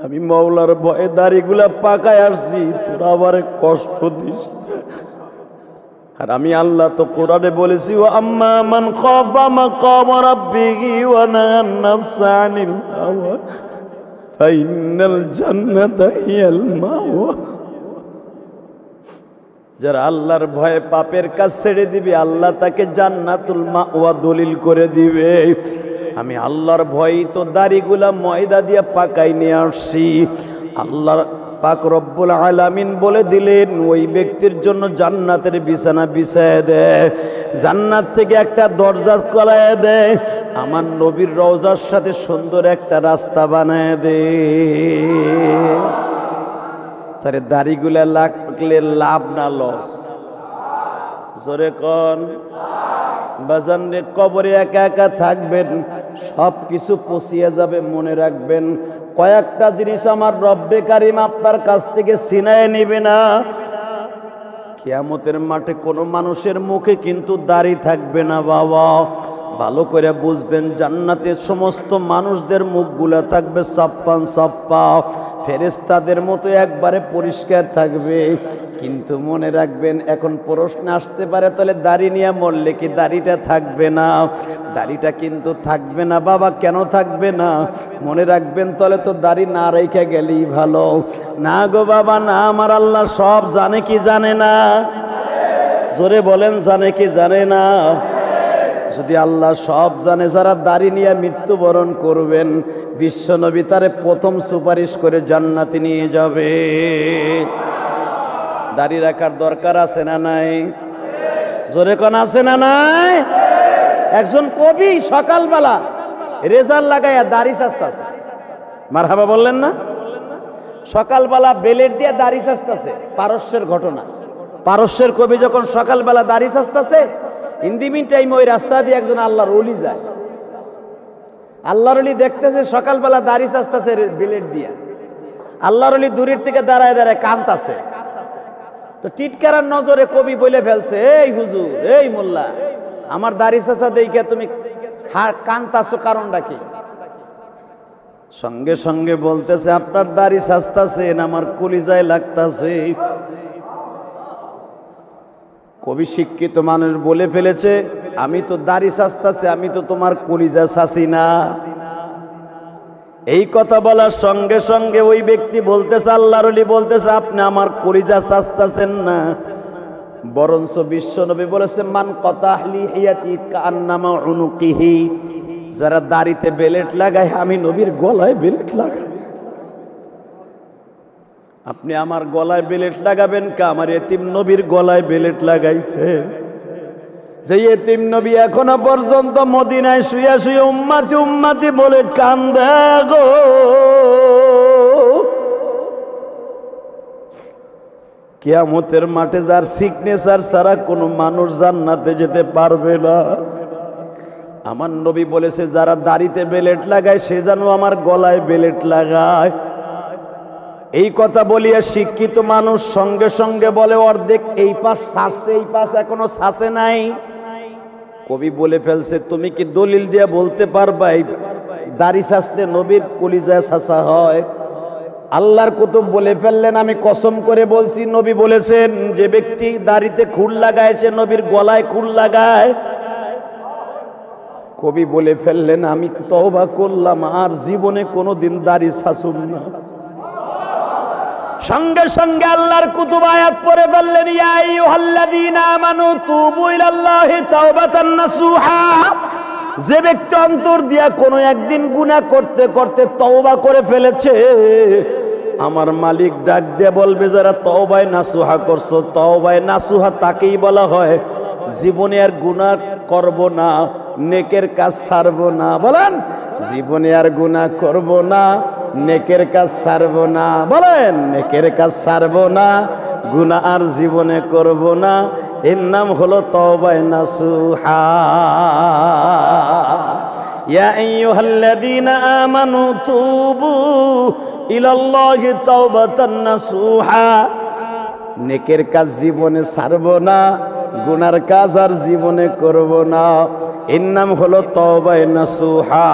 আমি মাওলার ভয়ে দাড়িগুলা পাকায় আসছি, তোরা আবার কষ্ট দিস না। আর আমি আল্লাহ তো কোরআনে বলেছি, ওয়া আম্মা মান খাফা মাকাম রাব্বিহি ওয়া নাহান নাফসা আনিল হাওয়া ফাইনাল জান্নাতা হিয়াল মাওয়া। যারা আল্লাহর ভয়ে পাপের কাজ ছেড়ে দিবে, আল্লাহ তাকে জান্নাতুল মাওয়া দলিল করে দিবে। আমি আল্লাহর ভয়ই তো দাড়িগুলা ময়দা দিয়ে পাকাই নিয়ে আসছি। আল্লাহ পাক রব্বুল আলামিন বলে দিলেন ওই ব্যক্তির জন্য জান্নাতের বিছানা বিছায় দেয়, জান্নাত থেকে একটা দরজা খোলায় দেয়, আমার নবীর রওজার সাথে সুন্দর একটা রাস্তা বানায় দেয়। তারে দাড়িগুলা লাগলে লাভ না লস? জোরে কন বাজান রে। কবরে একা একা থাকবেন, সব কিছু পচিয়ে যাবে, মনে রাখবেন কয়েকটা জিনিস আমার রব্বে কারিম আপনার কাছ থেকে ছিনায় নিবে না। কিয়ামতের মাঠে কোনো মানুষের মুখে কিন্তু দাড়ি থাকবে না বাবা, ভালো করে বুঝবেন। জান্নাতের সমস্ত মানুষদের মুখগুলা থাকবে সাপ্পান সাপ্পা, ফেরেশতাদের মতো একবারে পরিষ্কার থাকবে। কিন্তু মনে রাখবেন, এখন প্রশ্ন আসতে পারে তাহলে দাড়ি নিয়ে মরলে কি দাড়িটা থাকবে না? দাড়িটা কিন্তু থাকবে না বাবা। কেন থাকবে না? মনে রাখবেন, তাহলে তো দাড়ি না রেখে গেলেই ভালো। না গো বাবা না, আমার আল্লাহ সব জানে কি জানে না? জোরে বলেন, জানে কি জানে না? যদি আল্লাহ সব জানে, যারা দাড়ি নিয়ে মৃত্যুবরণ করবেন, বিশ্বনবী তারে প্রথম সুপারিশ করে জান্নাতে নিয়ে যাবে। দাড়ি রাখার দরকার আছে না নাই? জোরে কোন আছে না নাই? একজন কবি সকালবেলা রেজার লাগাইয়া দাড়ি চাচতাছে, মারহাবা বললেন না? সকালবেলা বেলেট দিয়ে দাড়ি চাচতাছে, পারস্যের ঘটনা। পারস্যের কবি যখন সকালবেলা দাড়ি চাচতাছে, ইন দি মিন টাইম ওই রাস্তা দিয়ে একজন আল্লাহর ওলি যায়। আল্লাহর ওলি দেখতেছে সকালবেলা দাড়ি চাচতাছে বেলেট দিয়া। আল্লাহর ওলি দূরের থেকে দাঁড়ায় দাঁড়ায় কাঁদতাছে। তো টিটকারার নজরে কবি বলে ফেলছে, এই হুজুর, এই মোল্লা, আমার দাড়ি চাচা দেখে তুমি কাঁদতাছো, কারণটা কি? সঙ্গে সঙ্গে বলতেছে, আপনার দাড়ি চাচতাছেন, আমার কলিজায় লাগতাছে। কবি শিক্ষিত মানুষ বলে ফেলেছে, আমি তো দাড়ি চাচতাছি, আমি তো তোমার কলিজা চাচি না। এই কথা বলার সঙ্গে সঙ্গে ওই ব্যক্তি বলতেছে, আল্লাহর ওলি বলতেছে, আপনি আমার কলিজা চাচতাছেন না, বরঞ্চ বিশ্বনবী বলেছে, মান কাতাহ লিহিয়াতি কান্নামা উনুকিহি, যারা দাড়িতে বেলেট লাগায় আমি নবীর গলায় বেলেট লাগাই। আপনি আমার গলায় বেলেট লাগাবেন কা? আমার এতিম নবীর গলায় বেলেট লাগাইছেন। যে এতিম নবী এখনো পর্যন্ত মদিনায় শুয়ে শুয়ে উম্মতি উম্মতি বলে কান্দে গো। কিয়ামতের মাঠে যার সিগনেচার ছাড়া কোনো মানুষ জান্নাতে যেতে পারবে না। আমার নবী বলেছে, যারা দাড়িতে বেলেট লাগায় সে যেন আমার গলায় বেলেট লাগায়। এই কথা বলিয়া শিক্ষিত মানুষ সঙ্গে সঙ্গে বলে, অর্ধেক এই পাশ ছাড়ছে, এই পাশ এখনো ছাড়ছে নাই। কবি বলে ফেলছে, তুমি কি দলিল দিয়ে বলতে পারবা এই দাড়ি ছাড়তে নবীর কলিজায় ছাঁচা হয়? আল্লাহর কুতুব বলে ফেললেন, আমি কসম করে বলছি, নবী বলেছেন যে ব্যক্তি দাড়িতে খুর লাগায় সে নবীর গলায় খুর লাগায়। কবি বলে ফেললেন, আমি তওবা করলাম আর জীবনে কোনোদিন দাড়ি ছাসুম না। সঙ্গে সঙ্গে আল্লাহর কুতুব আয়াত পড়ে ফেললেন, ইয়া আইয়ুহাল্লাযীনা আমানু তুবু ইলাল্লাহি তাওবাতান নাসুহা। যে ব্যক্তি অন্তর দিয়া কোনো একদিন গুনাহ করতে করতে তওবা করে ফেলেছে, আমার মালিক ডাক দিয়ে বলবে, যারা তওবায়ে নাসুহা করছো, তওবায়ে নাসুহা তাকেই বলা হয় জীবনে আর গুনাহ করব না, নেকের কাজ ছাড়ব না। বলেন, জীবনে আর গুনাহ করব না, নেকের কাজ ছাড়ব না। বলেন, নেকের কাজ ছাড়ব না, গুনাহ আর জীবনে করব না। এর নাম হলো তওবায়ে নাসুহা। ইয়া আইয়ুহাল্লাযীনা আমানু তুবু ইলাল্লাহি তাওবাতান নাসুহা। নেকের কাজ জীবনে ছাড়ব না, গুনার কাজ আর জীবনে করব না। এর নাম হলো তওবায়ে নাসুহা।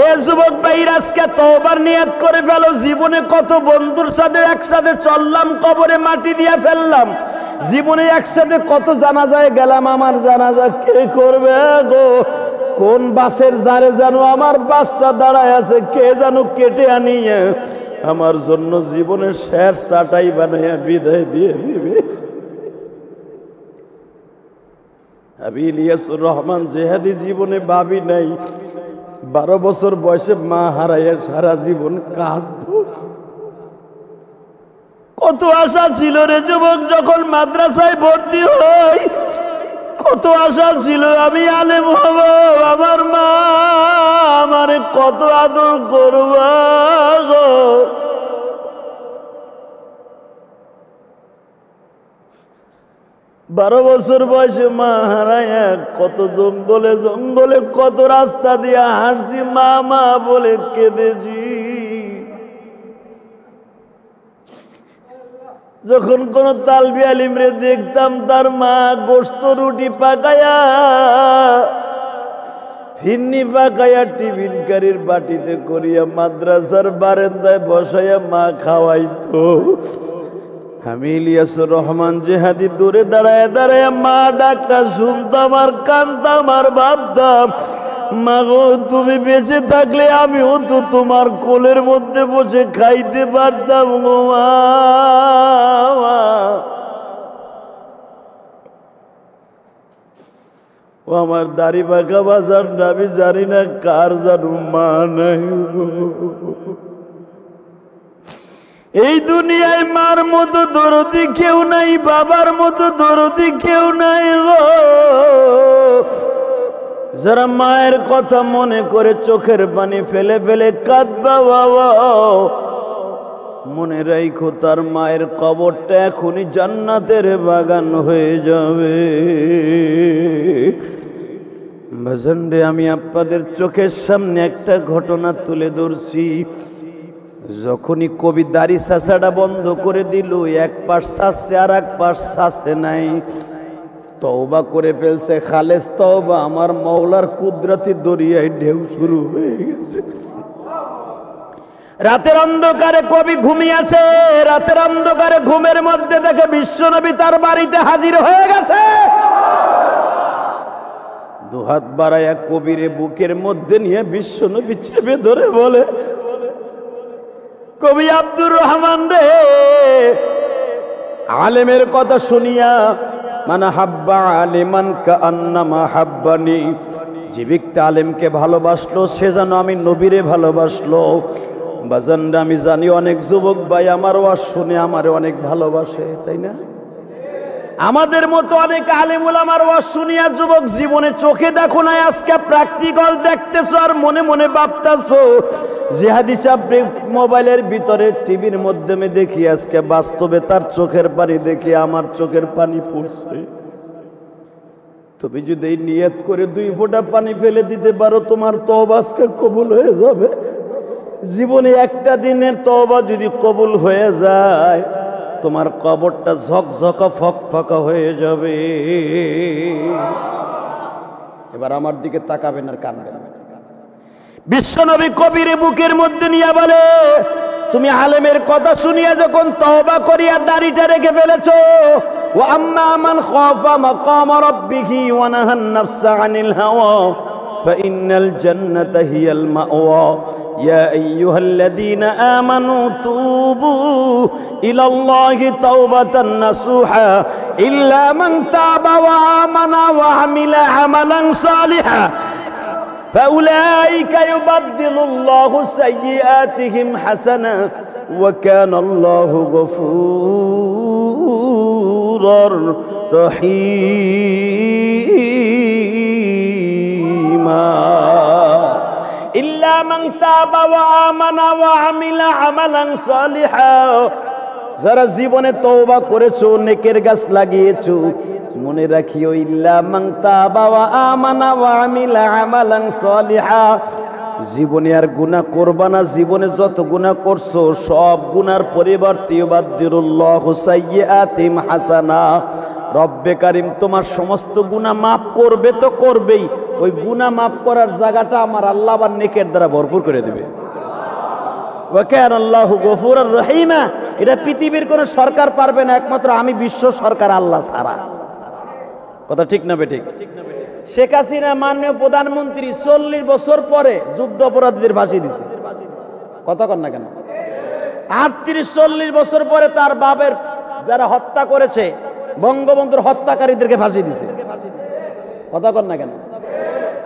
এ যুবক ভাইরা, আজকে তওবার নিয়ত করে ফেলো। জীবনে কত বন্ধুর সাথে একসাথে চললাম, কবরে মাটি দিয়ে ফেললাম। জীবনে একসাথে কত জানাজায় গেলাম, আমার জানাজা কে করবে গো? কোন বাসের জারে জানো আমার বাসটা দাঁড়ায় আছে, কে জানো কেটে আনিয়ে আমার জন্য জীবনের শেষ চাটাই বানাইয়া বিদায় দিয়ে দিবে। আমি ইলিয়াসুর রহমান জেহাদি জীবনে ভাবি নাই 12 বছর বয়সে মা হারাইয়া সারা জীবন কাঁদবো। কত আশা ছিল রে যুবক, যখন মাদ্রাসায় ভর্তি হই কত আশা ছিল আমি আলেম হব, আমার মা আমারে কত আদর করবা গো। বারো বছর বয়সে মা হারাইয়া কত জঙ্গলে জঙ্গলে কত রাস্তা দিয়ে হাঁটছি, মা মা বলে কেঁদেছি। যখন কোন তালবি আলিমরে দেখতাম, তার মা গোশত রুটি পাকায়া ফিন্নি পাকায়া টিফিন কারির বাটিতে করিয়া মাদ্রাসার বারান্দায় বসাইয়া মা খাওয়াইতো। আমি ইলিয়াসুর রহমান জেহাদি দূরে দাঁড়ায় দাঁড়ায় মা ডাকটা শুনতাম আর কানতাম আর ভাবতাম, মা গো তুমি বেঁচে থাকলে আমিও তো তোমার কোলের মধ্যে বসে খাইতে পারতাম গো মা। ও আমার দাড়ি পাকা বাজার, আমি জানি না কার জানু মা নাই। এই দুনিয়ায় মার মতো দরদি কেউ নাই, বাবার মতো দরদি কেউ নাই গো। যারা মায়ের কথা মনে করে চোখের পানি ফেলে ফেলে কাঁদবা বাবা, মনে রাখো তার মায়ের কবরটা এখনই জান্নাতের বাগান হয়ে যাবে। ভাজনরে, আমি আপনাদের চোখের সামনে একটা ঘটনা তুলে ধরছি। যখনই কবি দাড়ি চাষাটা বন্ধ করে দিল, এক পাশ চাষছে আর এক পাশ চাষে নাই, তওবা করে ফেলছে খালেস তওবা। আমার মওলার কুদরতি দরিয়ায় ঢেউ শুরু হয়ে গেছে। রাতের অন্ধকারে কবি ঘুমিয়েছে, রাতের অন্ধকারে ঘুমের মধ্যে দেখে বিশ্বনবী তার বাড়িতে হাজির হয়ে গেছে। দুহাত বাড়াইয়া কবিরে বুকের মধ্যে নিয়ে বিশ্বনবী চেপে ধরে বলে, কবি আব্দুর রহমান রে, আলেমের কথা শুনিয়া মানে হাব্বা আলিমান কাআন্নামা হাব্বানি, যে ব্যক্তি আলেমকে ভালোবাসলো সে যেন আমি নবীরে ভালোবাসলো। বাজানরা, আমি জানি অনেক যুবক ভাই আমার ওয়াজ শুনে আমারে অনেক ভালোবাসে, তাই না? আমাদের মতো অনেক আলেম ওলামার ওয়াজ শুনিয়া যুবক জীবনে চোখে দেখো না, আজকে প্র্যাকটিক্যাল দেখতেছো আর মনে মনে ভাবতেছো জিহাদি চাপড়ে মোবাইলের ভিতরে টিভির মাধ্যমে দেখি, আজকে বাস্তবে তার চোখের পানি দেখি আমার চোখের পানি পড়ছে। তুমি যদি এই নিয়ত করে 2 ফোঁটা পানি ফেলে দিতে পারো, তোমার তওবা আজকে কবুল হয়ে যাবে। জীবনে একটা দিনের তওবা যদি কবুল হয়ে যায়, তোমার কবরটা ঝকঝকা ফকফকা হয়ে যাবে। এবার আমার দিকে তাকাবেন আর কানবেন। বিশ্বনবী কবিরে বুকের মধ্যে নিয়ে বলে, তুমি আলেমের কথা শুনিয়া যখন তওবা করিয়া দাড়িটা রেখে ফেলেছো, ওয়া আম্মা মান খাফা মাকাম রাব্বিহি ওয়া নাহান নাফসা আনিল হাওয়া ফাইন্নাল জান্নাতা হিয়াল মাওয়া ইয়া আইয়ুহাল্লাযীনা আমানু তুবু ইলাল্লাহি তাওবাতান নাসুহা ইল্লা মান তাবা ওয়া আমানা ওয়া আমিলা আমালান সালিহা فأولئك يبدل الله سيئاتهم حسنا وكان الله غفورا رحيما إلا من تاب وآمن وعمل عملا صالحا যারা জীবনে তওবা করেছো, নেকের গাছ লাগিয়েছো, মনে রাখিও ইল্লা মান তাবা ওয়া আমানা ওয়া আমিলা আমালান সালিহা, জীবনে আর গুনাহ করবা না। জীবনে যত গুনাহ করছো সব গুনার পরিবর্তে ইউবাদদিরুল্লাহু সাইয়্যাতিহিম হাসানা, রব্বে কারীম তোমার সমস্ত গুনাহ মাফ করবে তো করবেই, ওই গুনাহ মাফ করার জায়গাটা আমার আল্লাহ আবার নেকের দ্বারা ভরপুর করে দেবে। ওয়া কানা আল্লাহু গফুরুর রহিমা, এটা পৃথিবীর কোন সরকার পারবে না, একমাত্র আমি বিশ্ব সরকার আল্লাহ ছাড়া। কথা ঠিক না বেঠিক? শেখ হাসিনা মাননীয় প্রধানমন্ত্রী 40 বছর পরে যুদ্ধ অপরাধীদের ফাঁসি দিয়েছে। কথা কন না কেন? 38-40 বছর পরে তার বাপের যারা হত্যা করেছে, বঙ্গবন্ধুর হত্যাকারীদেরকে ফাঁসি দিয়েছে। কথা কন না কেন?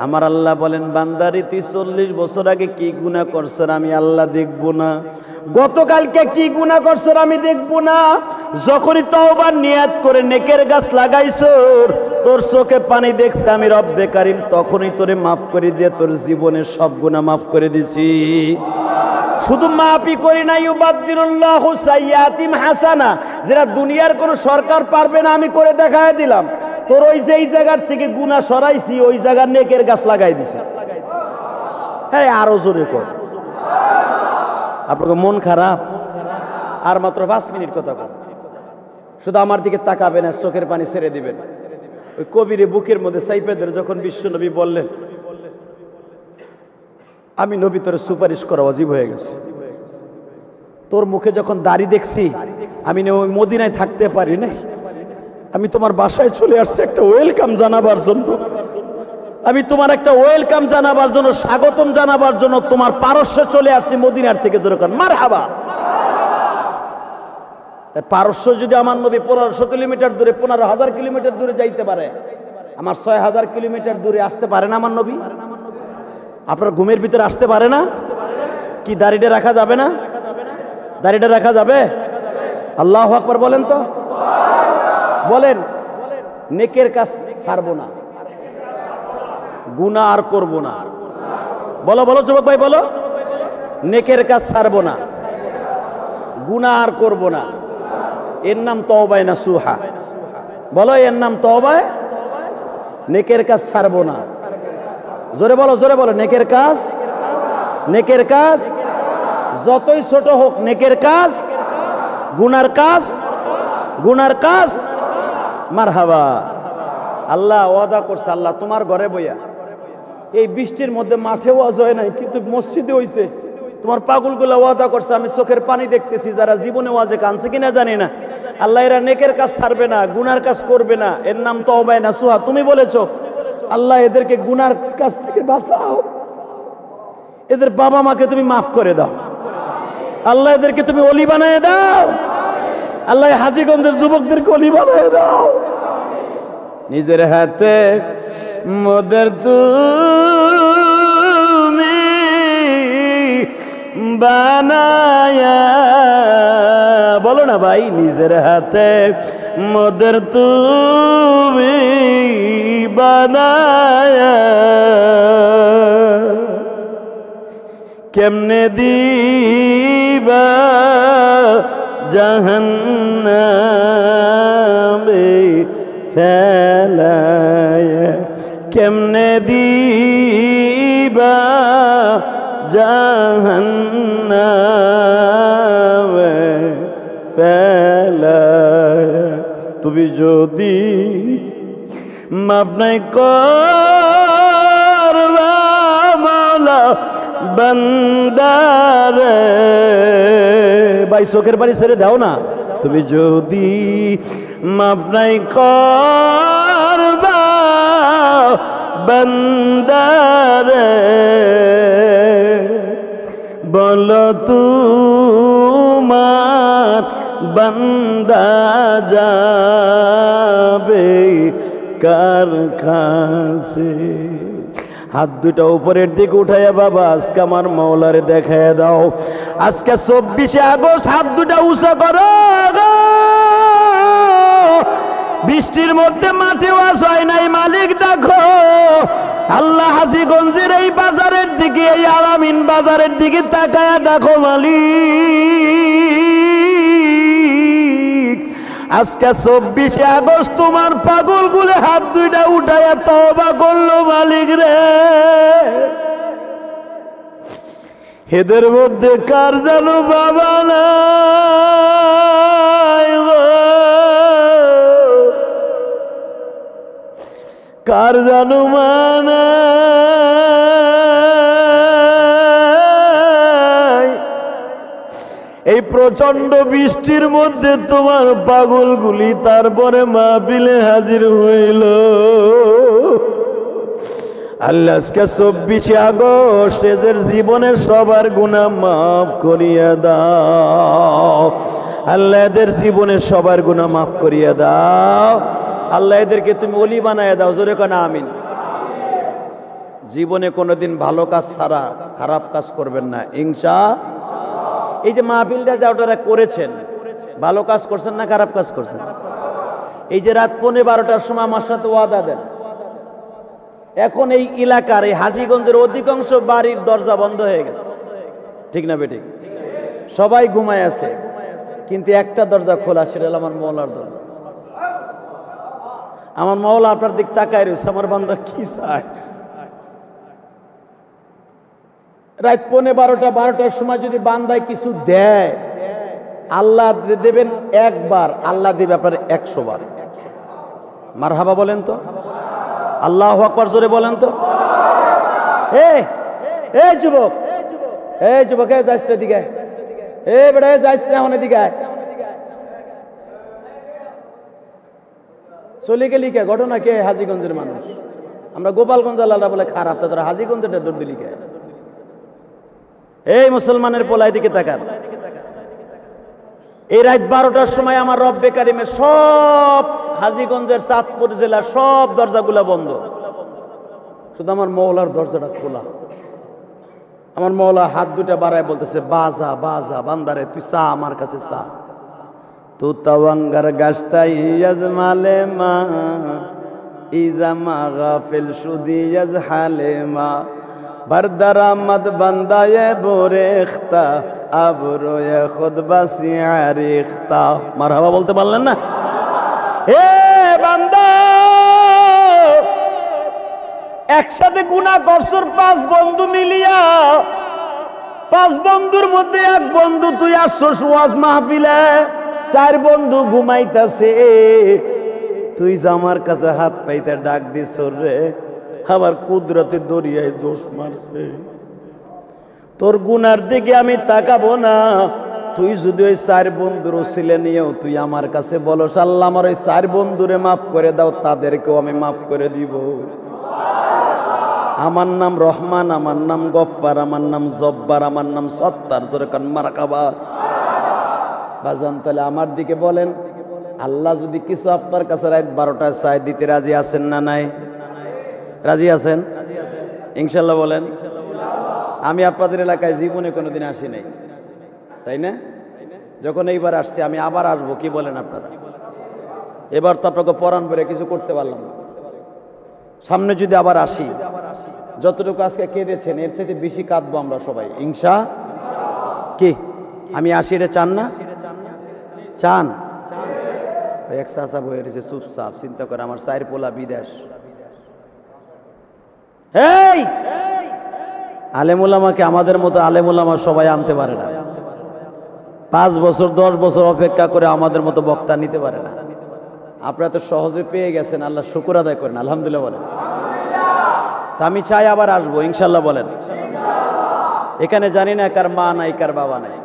আমার আল্লাহ বলেন, বান্দারি তুই 40 বছর আগে কি গুনাহ করছেন আমি আল্লাহ দেখবো না, গতকালকে কি গুনাহ করছেন আমি দেখবো না। যখনই তওবার নিয়াত করে নেকের গাছ লাগাইছো, তোর চোখে পানি দেখছে আমি রব্বে কারীম, তখনই তোরে মাফ করে দিয়ে তোর জীবনের সব গুনাহ মাফ করে দিছি। শুধু মাফই করি না, ইউবাদদিরুল্লাহু সাইয়্যাতিহিম হাসানা, যেটা দুনিয়ার কোন সরকার পারবে না আমি করে দেখায় দিলাম। তোর ওই যেই জায়গার থেকে গুনাহ সরাইছি ওই জায়গার নেকের গাছ লাগাই দিছি। হ্যাঁ, আরো জোরে কর। আপনাকে মন খারাপ? আর মাত্র 5 মিনিট কথা বল, শুধু আমার দিকে তাকাবেন আর চোখের পানি ছেড়ে দিবেন। ওই কবিরে বুকের মধ্যে চাইপে ধরে যখন বিশ্ব নবী বললেন, আমি নবী তোরে সুপারিশ করা ওয়াজিব হয়ে গেছে, তোর মুখে যখন দাড়ি দেখছি আমি ওই মদিনায় থাকতে পারি নাই, আমি তোমার বাসায় চলে আসছি একটা ওয়েলকাম জানাবার জন্য, আমি তোমার একটা ওয়েলকাম জানাবার জন্য, স্বাগতম জানাবার জন্য তোমার পারস্যে চলে আসছি মদিনার থেকে। দরকার মারহাবা। পারস্য যদি আমার নবী 1500 কিলোমিটার দূরে, 15,000 কিলোমিটার দূরে যাইতে পারে, আমার 6000 কিলোমিটার দূরে আসতে পারে না আমার নবী? আপনার ঘুমের ভিতরে আসতে পারে না? কি দাড়িটা রাখা যাবে না? দাড়িটা রাখা যাবে? আল্লাহু আকবার বলেন তো, বলেন। নেকের কাজ ছাড়বো না, গুনাহ আর করবো না। বলো বলো যুবক ভাই বলো, নেকের কাজ ছাড়বো না, গুনাহ আর করবো না। এর নাম তওবায়ে নাসুহা। বলো, এর নাম তওবায়ে। নেকের কাজ ছাড়বো না। জোরে বলো, জোরে বলো। নেকের কাজ, নেকের কাজ যতই ছোট হোক, নেকের কাজ, গুনার কাজ, গুনার কাজ। মারহাবা। আল্লাহ ওয়াদা করছে, আল্লাহ তোমার ঘরে বইয়া এই বৃষ্টির মধ্যে মাঠে ওয়াজ হয় নাই, কিন্তু মসজিদে হইছে। তোমার পাগলগুলা ওয়াদা করছে, আমি চোখের পানি দেখতেছি, যারা জীবনে ওয়াজে কানছে কিনা জানি না, আল্লাহ এরা নেকের কাজ ছাড়বে না, গুনার কাজ করবে না। এর নাম তওবায়ে নাসুহা। তুমি বলেছো আল্লাহ এদেরকে গুনার কাছ থেকে বাঁচাও, এদের বাবা মাকে তুমি মাফ করে দাও, আল্লাহ এদেরকে তুমি ওলি বানায় দাও, আল্লাহ হাজীগঞ্জের যুবকদেরকে ওলি বানায় দাও। নিজের হাতে মোদের তুমি বানায়া, বলো না ভাই, নিজের হাতে মোদের তুমি বানায়া কেমনে দিবা জাহান্নামে ফেলায়া, কেমনে দিবা জাহান্নামে ফেলায়া, তুমি যদি মাফ নাই করবা মাওলা বান্দারে ভাই চোখের পানি ছেড়ে দাও না তুমি যদি মাফ নাই করবা বান্দারে বলো তোমার বান্দা যাবে কার কাছে হাত দুটা উপরের দিকে উঠাইয়া বাবা আজকে আমার মাওলারে দেখায় দাও আজকে 24শে আগস্ট হাত দুটা উঁচা করো বৃষ্টির মধ্যে মাঠে ওয়াজ হয় নাই মালিক দেখো আল্লাহ হাজীগঞ্জের এই বাজারের দিকে এই আলামিন বাজারের দিকে তাকায়া দেখো মালিক আজকে 24শে আগস্ট তোমার পাগল গুলে হাত দুইটা উঠাইয়া তওবা করলো মালিক রে এদের মধ্যে কার জানো বাবা নাই কার জানো মা নাই এই প্রচন্ড বৃষ্টির মধ্যে তোমার পাগলগুলি তারপরে মাহফিলে হাজির হইল আল্লাহ আজকে 24শে আগস্ট এদের জীবনের সবার গুনাহ মাফ করিয়া দাও আল্লাহ এদের জীবনের সবার গুনাহ মাফ করিয়া দাও আল্লাহ এদেরকে তুমি ওলি বানায় দাও জোরে কোন আমিন জীবনে কোনোদিন ভালো কাজ ছাড়া খারাপ কাজ করবেন না ইনশাআল্লাহ এই যে মাহফিলটা যা ওটারা করেছেন ভালো কাজ করছেন না খারাপ কাজ করছেন এই যে রাত 12:15টার সময় আমার সাথে ওয়াদা দেন এখন এই এলাকার এই হাজীগঞ্জের অধিকাংশ বাড়ির দরজা বন্ধ হয়ে গেছে ঠিক না বেঠিক সবাই ঘুমায় আছে কিন্তু একটা দরজা খোলা সেটা হলো আমার মাওলার দরজা আমার মাওলা আপনার দিক তাকায় রয়েছে আমার বান্দা কি চায় রাত 12টার সময় যদি বান্দায় কিছু দেয় আল্লাহ দেবেন একবার আল্লাহ দেবে আপনার 100 বার মারহাবা বলেন তো আল্লাহু আকবার জোরে বলেন তো এই যুবক যাইস না দিকে বেড়া যাইস না আমার দিকে চলে গেলি কে ঘটনা কে হাজীগঞ্জের মানুষ আমরা গোপালগঞ্জ আল্লাহ বলে খারাপ তা তোরা হাজীগঞ্জের দৌড় দিলি কে এই মুসলমানের পোলাই দিকে তাকান এই রাত 12টার সময় আমার রব্বে কারিমের সব হাজীগঞ্জের চাঁদপুর জেলার সব দরজাগুলা বন্ধ শুধু আমার মওলার দরজাটা খোলা আমার মওলা হাত দুটা বাড়ায় বলতেছে বাজা বাজা বান্দারে তুই চা আমার কাছে চা তু তাওয়াঙ্গার গাছতাই ইয়াজমালে মা ইজামা গাফিল সুদিয়াজ হালেমা বরদর আহমদ বান্দায়ে বোরেখতা আবরোয়ে খুদ বাসিয়ারিখতা মারহাবা বলতে পারলেন না এ বান্দা একসাথে গুনাহ করছর 5 বন্ধু মিলিয়া 5 বন্ধুর মধ্যে এক বন্ধু তুই আসছস ওয়াজ মাহফিলে 4 বন্ধু ঘুমাইতাছে তুই জামার কাছে হাত পাইতে ডাক দিছ রে আবার কুদরতে দরিয়ায় জোশ মারছে তোর গুনার দিকে আমি তাকাবো না তুই যদি ওই 4 বন্ধুর ওসিলা নিয়েও তুই আমার কাছে বলস আল্লাহ আমার ওই 4 বন্ধুরে মাফ করে দাও তাদেরকেও আমি মাফ করে দিব আমার নাম রহমান আমার নাম গফফার আমার নাম জব্বার আমার নাম সত্তার জোরে কান মারহাবা বাজান তাহলে আমার দিকে বলেন আল্লাহ যদি কিছু আপনার কাছে রাত 12টায় চাই দিতে রাজি আছেন না নাই রাজি আছেন ইনশাআল্লাহ বলেন আমি আপনাদের এলাকায় জীবনে কোনোদিন আসি নাই তাই না যখন এইবার আসছি আমি আবার আসবো কি বলেন আপনারা এবার তো আপনাকে পরাণ করে কিছু করতে পারলাম না সামনে যদি আবার আসি যতটুকু আজকে কেঁদেছেন এর চাইতে বেশি কাঁদবো আমরা সবাই ইনশাআল্লাহ কি আমি আসি এটা চান না চান এক চাচা বয়ে রয়েছে চুপচাপ চিন্তা করে আমার 4 পোলা বিদেশ এই আলেমুলামাকে আমাদের মতো আলেমুলামা সবাই আনতে পারে না 5 বছর 10 বছর অপেক্ষা করে আমাদের মতো বক্তা নিতে পারে না আপনারা তো সহজে পেয়ে গেছেন আল্লাহ শুকর আদায় করেন আলহামদুলিল্লাহ বলেন তা আমি চাই আবার আসবো ইনশাআল্লাহ বলেন এখানে জানি না কার মা নাই কার বাবা নাই।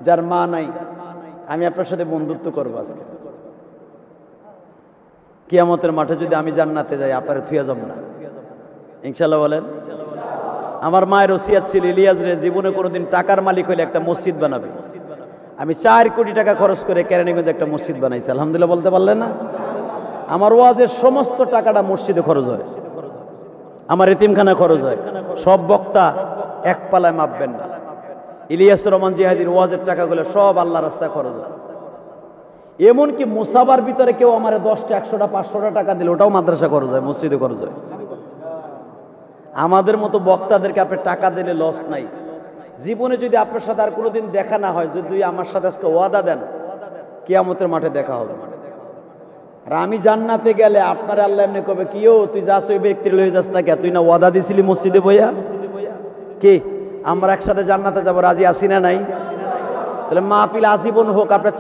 যার মা নাই আমি আপনার সাথে বন্ধুত্ব করবো আজকে। কিয়ামতের মাঠে যদি আমি জান্নাতে যাই আপনারা থুয়া যাব না ইনশাল্লাহ বলেন। আমার মায়ের ওসিয়াত ছিল ইলিয়াস রে জীবনে কোনোদিন টাকার মালিক হইলে একটা মসজিদ বানাবে। আমি 4 কোটি টাকা খরচ করে কেরানীগঞ্জে একটা মসজিদ বানাইছি, আলহামদুলিল্লাহ বলতে পারলেন না? আমার ওয়াজের সমস্ত টাকাটা মসজিদে খরচ হয়, আমার এতিমখানা খরচ হয়। সব বক্তা এক পালায় মাপবেন না। ইলিয়াস রহমান জিহাদির ওয়াজের টাকাগুলো সব আল্লাহ রাস্তায় খরচ হয়। এমনকি মুসাবার ভিতরে কেউ আমার 10টা 100টা 500টা টাকা দিলে ওটাও মাদ্রাসা খরচ হয়, মসজিদে খরচ হয়। আমাদের মতো বক্তাদেরকে আপনি টাকা দিলে লস নাই। জীবনে যদি আপনার সাথে আর কোনোদিন দেখা না হয়, যদি আমার সাথে আজকে ওয়াদা দেন কিয়ামতের মাঠে দেখা হবে। আর আমি জান্নাতে গেলে আপনার আল্লাহ এমনি কবে কিও তুই যাস ওই ব্যক্তির লয়ে যাস না কে, তুই না ওয়াদা দিছিলি মসজিদে বইয়া কি আমরা একসাথে জান্নাতে যাবো, রাজি আসি না নাই? তাহলে মাহফিল আজীবন হোক, আপনার